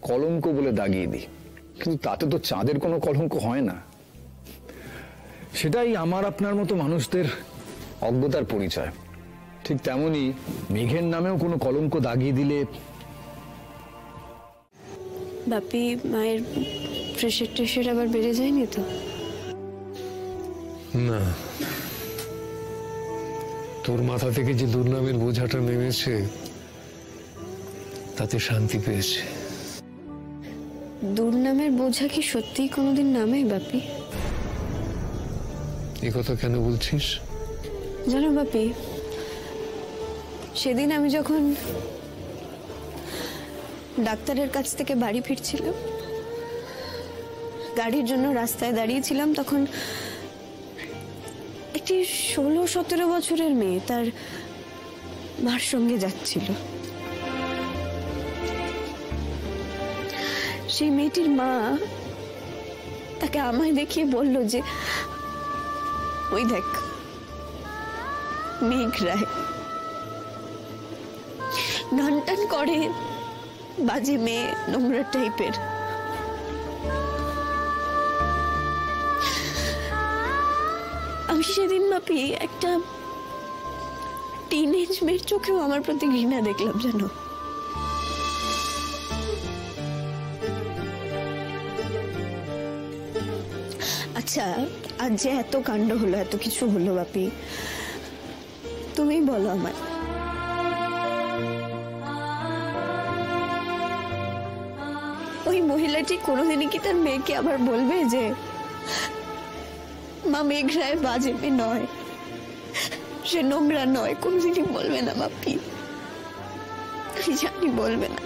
কলঙ্ক বলে দাগিয়ে দিই, কিন্তু তাতে তো চাঁদের কোনো কলঙ্ক হয় না। সেটাই আমার আপনার মতো মানুষদের অজ্ঞতার পরিচয়। ঠিক তেমনি মেঘের নামেও কোনো কলঙ্ক দাগিয়ে দিলে বাপি মায়ের প্রেশার টেশার আবার বেড়ে যায়নি তো? না, তোর মাথা থেকে যে দুর্নামের বোঝাটা নেমেছে তাতে শান্তি পেয়েছে। দুর্নামের বোঝা কি সত্যিই কোনোদিন নামে বাপি? এ কথা কেন বলছিস? জানো বাপি, সেদিন আমি যখন ডাক্তারের কাছ থেকে বাড়ি ফিরছিলাম, গাড়ির জন্য রাস্তায় দাঁড়িয়েছিলাম, তখন একটি 16-17 বছরের মেয়ে তার মার সঙ্গে যাচ্ছিল। সেই মেয়েটির মা তাকে আমায় দেখিয়ে বলল যে ওই দেখ মেঘ রায়, গান টান করে, বাজে মেয়ে, নোংরা টাইপের। আমি সেদিন বাপি একটা টিনেজ মেয়ের চোখেও আমার প্রতি ঘৃণা দেখলাম জানো। আচ্ছা, আজ যে এত কাণ্ড হলো, এত কিছু হলো বাপি, তুমি বলো আমার, ওই মহিলাটি কোনোদিনই কি তার মেয়েকে আবার বলবে যে মা মেঘ রায় বাজে মেয়ে নয়, সে নোংরা নয়? কোনোদিনই বলবে না বাপি, আমি জানি বলবে না।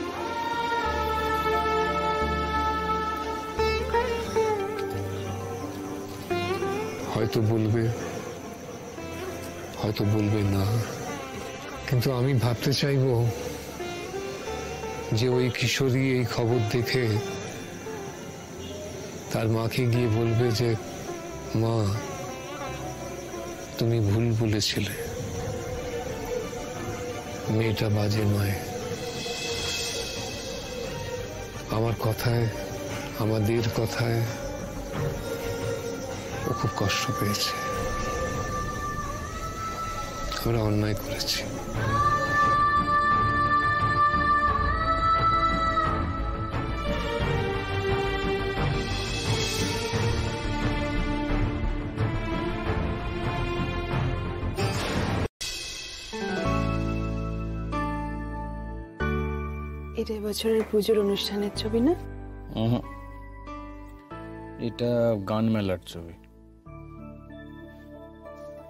হয়তো বলবে, হয়তো বলবে না, কিন্তু আমি ভাবতে চাইবো যে ওই কিশোরী এই খবর দেখে তার মাকে গিয়ে বলবে যে মা, তুমি ভুল বলেছিলে, মেয়েটা বাজে নয়। আমার কথায়, আমাদের কথায় ও খুব কষ্ট পেয়েছে, আমরা অন্যায় করেছি। এটা বছরের পুজোর অনুষ্ঠানের ছবি না? এটা গান মেলার ছবি।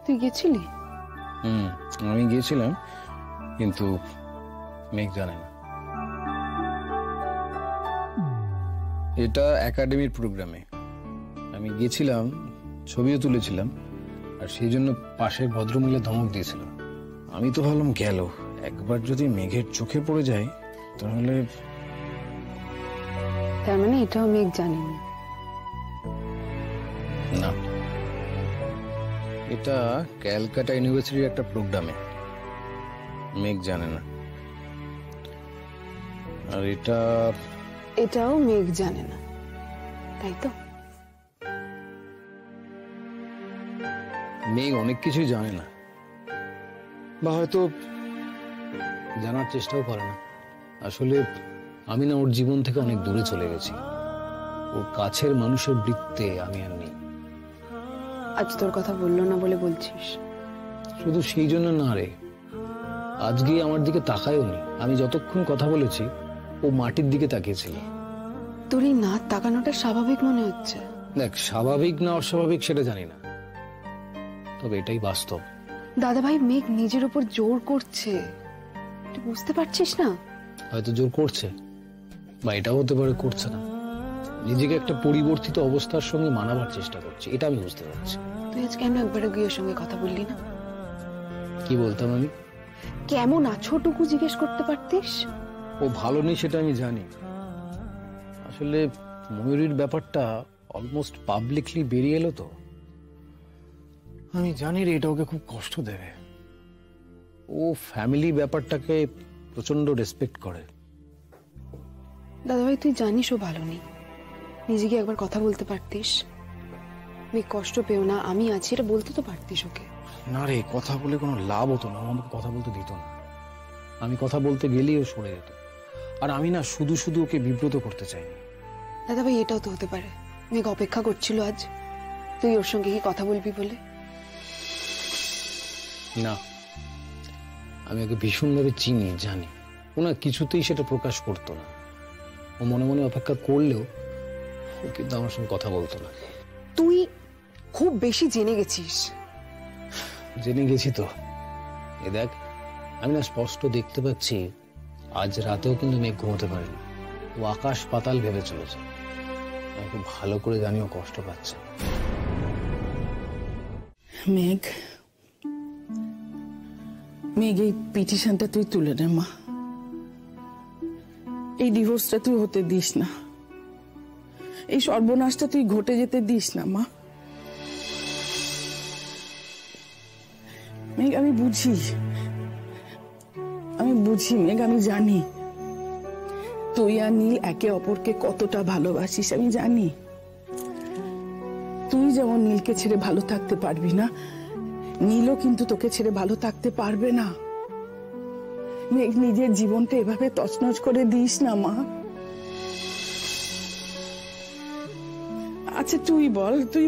তুই গেছিলি? আমি গিয়েছিলাম, কিন্তু মেঘ জানে না। এটা একাডেমির প্রোগ্রামে আমি গিয়েছিলাম, ছবিও তুলেছিলাম, আর সেই জন্য পাশের ভদ্রমহিলা ধমক দিয়েছিল। আমি তো ভাবলাম গেল, একবার যদি মেঘের চোখে পড়ে যায় তাহলে। তার মানে এটাও মেঘ জানেনি? না, এটা ক্যালকাটা ইউনিভার্সিটির একটা প্রোগ্রামে, মেঘ জানে না। আর এটাও মেঘ জানে না, তাই তো? মেঘ অনেক কিছুই জানে না, বা হয়তো জানার চেষ্টাও করে না। আসলে আমি না ওর জীবন থেকে অনেক দূরে চলে গেছি। ওর কাছের মানুষের বৃত্তে আমি আর নেই। আজ তোর কথা বললো না বলে বলছিস? শুধু সেই জন্য না রে, আজকে আমার দিকে তাকায়ও নি। আমি যতক্ষণ কথা বলেছি ও মাটির দিকে তাকিয়েছিল। তোর এই না তাকানোটা স্বাভাবিক মনে হচ্ছে? দেখ, স্বাভাবিক না অস্বাভাবিক সেটা জানি না, তবে এটাই বাস্তব। দাদা ভাই, মেঘ নিজের উপর জোর করছে, তুই বুঝতে পারছিস না? হয়তো জোর করছে, বা এটাও হতে পারে করছে না। নিজেকে একটা পরিবর্তিত অবস্থার সঙ্গে মানাবার চেষ্টা করছে, এটা আমি বুঝতে পারছি। তুই আজ কেন একবার গিয়ে সঙ্গে কথা বললি না? কি বলতাম আমি? কেমন আছো টুকু জিজ্ঞেস করতে পারতিস। ও ভালো নেই সেটা আমি জানি। আসলে ময়ূরীর ব্যাপারটা অলমোস্ট পাবলিকলি বেরিয়ে এলো তো। আমি জানি রে, এটা ওকে খুব কষ্ট দেবে। ও ফ্যামিলি ব্যাপারটাকে প্রচন্ড রেসপেক্ট করে। দাদা ভাই, তুই জানিস ও ভালো নেই, নিজেকে একবার কথা বলতে পারতিস। মেঘ কষ্ট পেও না, আমি আছি, এটা বলতে তো পারতিস ওকে। না রে, কথা বলে কোনো লাভ হতো না। ও আমাকে কথা বলতে দিত না। আমি কথা বলতে গেলেই ও সরে যেত। আর আমি না শুধু শুধু ওকে বিব্রত করতে চাইনি। দাদা ভাই, এটাও তো হতে পারে মেঘ অপেক্ষা করছিল আজ তুই ওর সঙ্গে কি কথা বলবি বলে। না, আমি ওকে ভীষণভাবে চিনি, জানি। ও না কিছুতেই সেটা প্রকাশ করতো না। ও মনে মনে অপেক্ষা করলেও ও কিন্তু আমার সঙ্গে কথা বলতো না। তুই খুব বেশি জেনে গেছিস। জেনে গেছি তো। এ দেখ, আমি না স্পষ্ট দেখতে পাচ্ছি আজ রাতেও কিন্তু মেঘ ঘুমোতে পারেনি। ও আকাশ পাতাল ভেবে চলেছে। আমি খুব ভালো করে জানি ও কষ্ট পাচ্ছে। মেঘ, মেঘ, এই পিটিশনটা তুই তুলে নে মা। এই ডিভোর্সটা তুই হতে দিস না। এই সর্বনাশটা তুই ঘটে যেতে দিস না মা। মেঘ, আমি বুঝি মেঘ, আমি জানি তুই আর নীল একে অপরকে কতটা ভালোবাসিস। আমি জানি তুই যেমন নীলকে ছেড়ে ভালো থাকতে পারবি না, নীলও কিন্তু তোকে ছেড়ে ভালো থাকতে পারবে না। মেঘ, নিজের জীবনটা এভাবে তছনছ করে দিস না মা। আচ্ছা তুই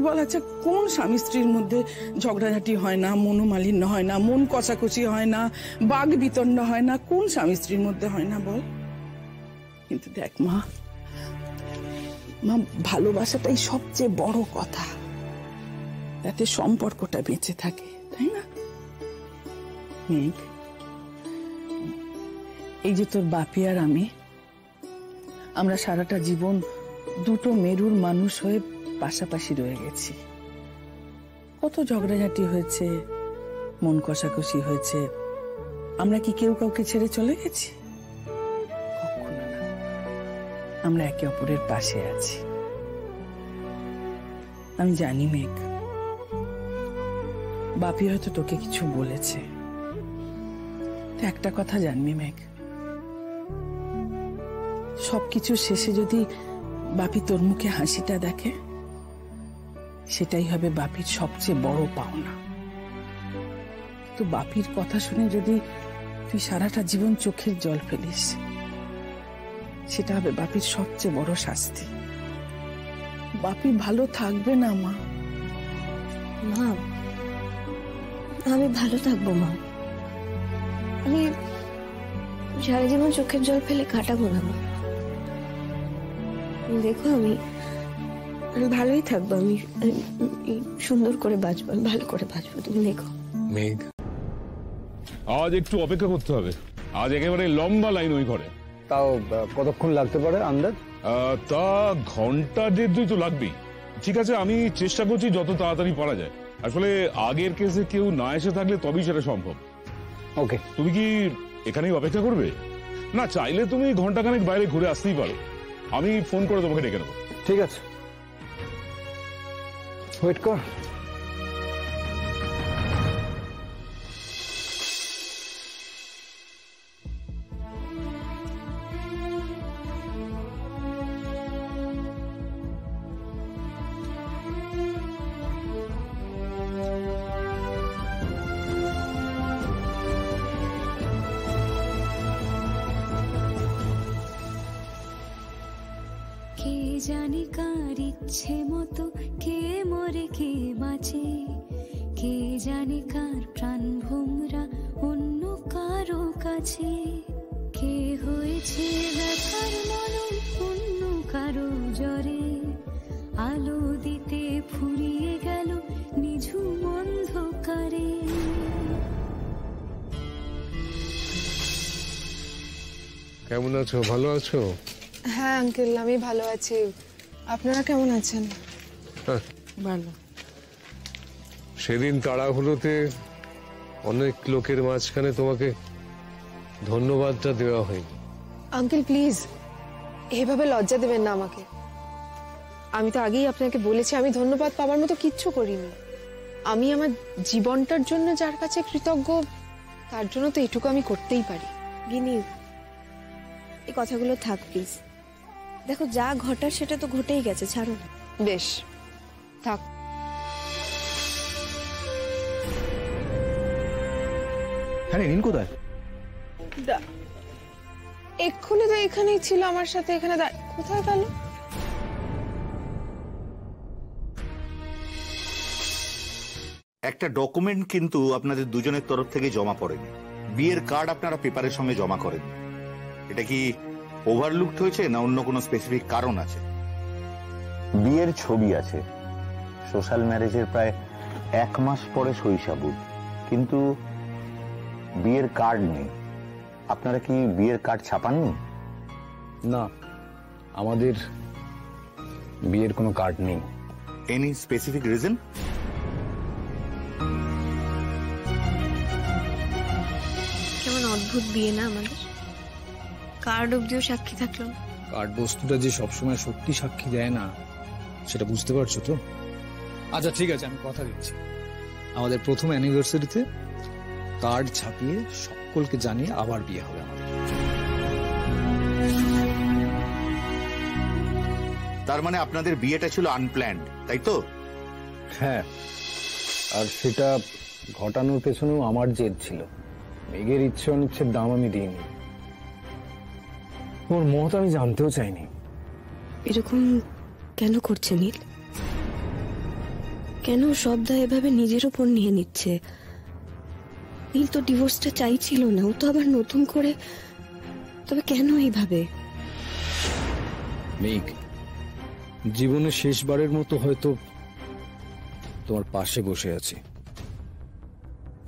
বল, আচ্ছা কোন স্বামী স্ত্রীর মধ্যে ঝগড়াঝাটি হয় না, মনোমালিন্য হয় না, মন কষাকষি হয় না, বাঘ বিতণ্ডা হয় না? কোন স্বামী স্ত্রীর মধ্যে হয় না বল? কিন্তু দেখ মা, ভালোবাসাটাই সবচেয়ে বড় কথা, যাতে সম্পর্কটা বেঁচে থাকে, তাই না? মেঘ, এই যে তোর বাপি আর আমরা সারাটা জীবন দুটো মেরুর মানুষ হয়ে পাশাপাশি রয়ে গেছি। কত ঝগড়াঝাটি হয়েছে, মন কষাকষি হয়েছে। আমরা কি কেউ কাউকে ছেড়ে চলে গেছি? কখনো না। আমরা একে অপরের পাশে আছি। আমি জানি মেঘ, বাপি হয়তো তোকে কিছু বলেছে। একটা কথা জানবি মেঘ, সবকিছু শেষে যদি বাপি তোর মুখে হাসিটা দেখে, সেটাই হবে বাপির সবচেয়ে বড় পাওনা। তো বাপির কথা শুনে যদি তুই সারাটা জীবন চোখের জল ফেলিস, সেটা হবে বাপির সবচেয়ে বড় শাস্তি। বাপি ভালো থাকবে না মা। মা, আমি ভালো থাকবো মা। আমি সারা জীবন চোখের জল ফেলে কাটাবো না মা। দেখো, আমি ভালোই থাকবো। আমি সুন্দর করে বাঁচবো, আমি ভালো করে বাঁচবো, তুমি দেখো। মেঘ, আজ একটু অপেক্ষা করতে হবে। আজ একেবারে লম্বা লাইন ওই ঘরে। তাও কতক্ষণ লাগতে পারে আন্দাজ? তা ঘন্টা দেড় দুই তো লাগবেই। ঠিক আছে, আমি চেষ্টা করছি যত তাড়াতাড়ি পারা যায়। আসলে আগের কেসে কেউ না এসে থাকলে তবেই সেটা সম্ভব। ওকে, তুমি কি এখানেই অপেক্ষা করবে? না, চাইলে তুমি ঘন্টাখানেক বাইরে ঘুরে আসতেই পারো। আমি ফোন করে তোমাকে ডেকে নেবো। ঠিক আছে, ওয়েট কর। জানে কার ইচ্ছে মতো কে মরে কে বাঁচে, কে জানে কার প্রাণ ভোমরা অন্য কারো কাছে, কে হয়েছে ব্যথার মনন অন্য কারো জ্বরে, আলো দিতে ফুরিয়ে গেল নিঝুম অন্ধকারে। কেমন আছো? ভালো আছো? হ্যাঁ আঙ্কেল, আমি ভালো আছি। আপনারা কেমন আছেন? ভালো। সেদিন তাড়াহুড়োতে অনেক লোকের মাঝখানে তোমাকে ধন্যবাদটা দেওয়া হয়নি। আঙ্কেল প্লিজ এভাবে লজ্জা দেবেন না আমাকে। আমি তো আগেই আপনাকে বলেছি আমি ধন্যবাদ পাওয়ার মতো কিচ্ছু করিনি। আমি আমার জীবনটার জন্য যার কাছে কৃতজ্ঞ তার জন্য তো এটুকু আমি করতেই পারি। গিনি, এই কথাগুলো থাক প্লিজ। দেখো যা ঘটার সেটা তো ঘটেই গেছে, ছাড়ো। বেশ থাক। হ্যাঁ নীল কোথায়? এক্ষুনি তো এখানেই ছিল আমার সাথে, এখানে কোথায় গেল? একটা ডকুমেন্ট কিন্তু আপনাদের দুজনের তরফ থেকে জমা পড়েনি। বিয়ের কার্ড আপনারা পেপারের সঙ্গে জমা করেন। এটা কি ওভারলুকড হয়েছে না অন্য কোনো স্পেসিফিক কারণ আছে? বিয়ের ছবি আছে, সোশ্যাল ম্যারেজের প্রায় 1 মাস পরে সইসাবুত, কিন্তু বিয়ের কার্ড নেই। আপনারা কি বিয়ের কার্ড ছাপাননি? না, আমাদের বিয়ের কোনো কার্ড নেই। Any specific reason? কেমন অদ্ভুত বিয়ে না আমাদের, কার্ড অব্দিও সাক্ষী থাকলো। কার্ড বস্তুটা যে সবসময় সত্যি সাক্ষী দেয় না, সেটা বুঝতে পারছো তো? আচ্ছা ঠিক আছে, আমি কথা দিচ্ছি, আমাদের প্রথম অ্যানিভার্সারিতে কার্ড ছাপিয়ে সকলকে জানিয়ে আবার বিয়ে হবে আমাদের। তার মানে আপনাদের বিয়েটা ছিল আনপ্ল্যান্ড, তাই তো? হ্যাঁ, আর সেটা ঘটানোর পেছনেও আমার জেদ ছিল। মেঘের ইচ্ছে অনিচ্ছের দাম আমি দিইনি, ওর মত আমি জানতেও চাইনি। এরকম কেন করছে নীল? কেন সব দায় এভাবে নিজের উপর নিয়ে নিচ্ছে? নীল তো ডিভোর্সটা চাইছিল না, ও তো আবার নতুন করে। তবে কেন এইভাবে? মেঘ, জীবনের শেষবারের মতো হয়তো তোমার পাশে বসে আছি,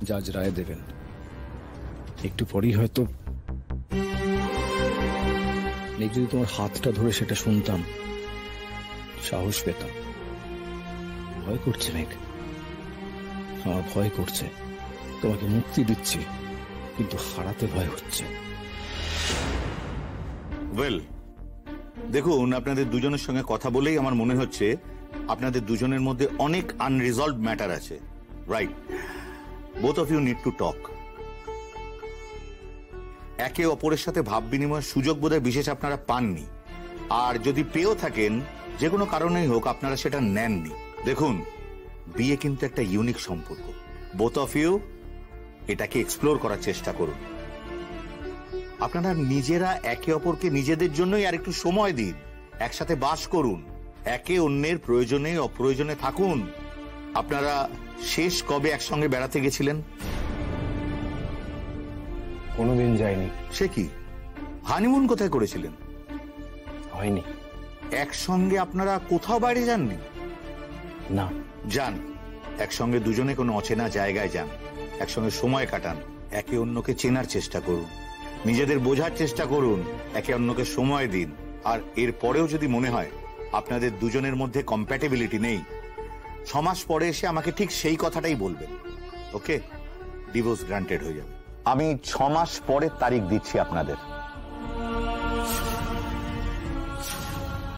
জাজ রায় দেবেন। একটু পরেই হয়তো মেঘ, যদি তোমার হাতটা ধরে সেটা শুনতাম, সাহস পেতাম। ভয় করছে মেঘ, আমার ভয় করছে। তোমাকে মুক্তি দিচ্ছি, কিন্তু হারাতে ভয় হচ্ছে। ওয়েল, দেখুন, আপনাদের দুজনের সঙ্গে কথা বলেই আমার মনে হচ্ছে আপনাদের দুজনের মধ্যে অনেক আনরিজলভড ম্যাটার আছে, right? Both of you need to talk. একে অপরের সাথে ভাব বিনিময়ের সুযোগ বোধহয় বিশেষ আপনারা পাননি, আর যদি পেয়েও থাকেন যে কোনো কারণেই হোক আপনারা সেটা নেননি। দেখুন, বিয়ে কিন্তু একটা ইউনিক সম্পর্ক। বোথ অফ ইউ এটাকে এক্সপ্লোর করার চেষ্টা করুন। আপনারা নিজেরা একে অপরকে নিজেদের জন্যই আর একটু সময় দিন, একসাথে বাস করুন, একে অন্যের প্রয়োজনে অপ্রয়োজনে থাকুন। আপনারা শেষ কবে একসঙ্গে বেড়াতে গেছিলেন? কোনোদিন যাইনি। সে কি, হানিমুন কোথায় করেছিলেন? হয়নি। একসঙ্গে আপনারা কোথাও বাইরে যাননি? না। যান, একসঙ্গে দুজনে কোনো অচেনা জায়গায় যান, একসঙ্গে সময় কাটান, একে অন্যকে চেনার চেষ্টা করুন, নিজেদের বোঝার চেষ্টা করুন, একে অন্যকে সময় দিন। আর এর পরেও যদি মনে হয় আপনাদের দুজনের মধ্যে কম্প্যাটেবিলিটি নেই, 6 মাস পরে এসে আমাকে ঠিক সেই কথাটাই বলবেন। ওকে, ডিভোর্স গ্রান্টেড হয়ে যাবে। আমি 6 মাস পরের তারিখ দিচ্ছি আপনাদের।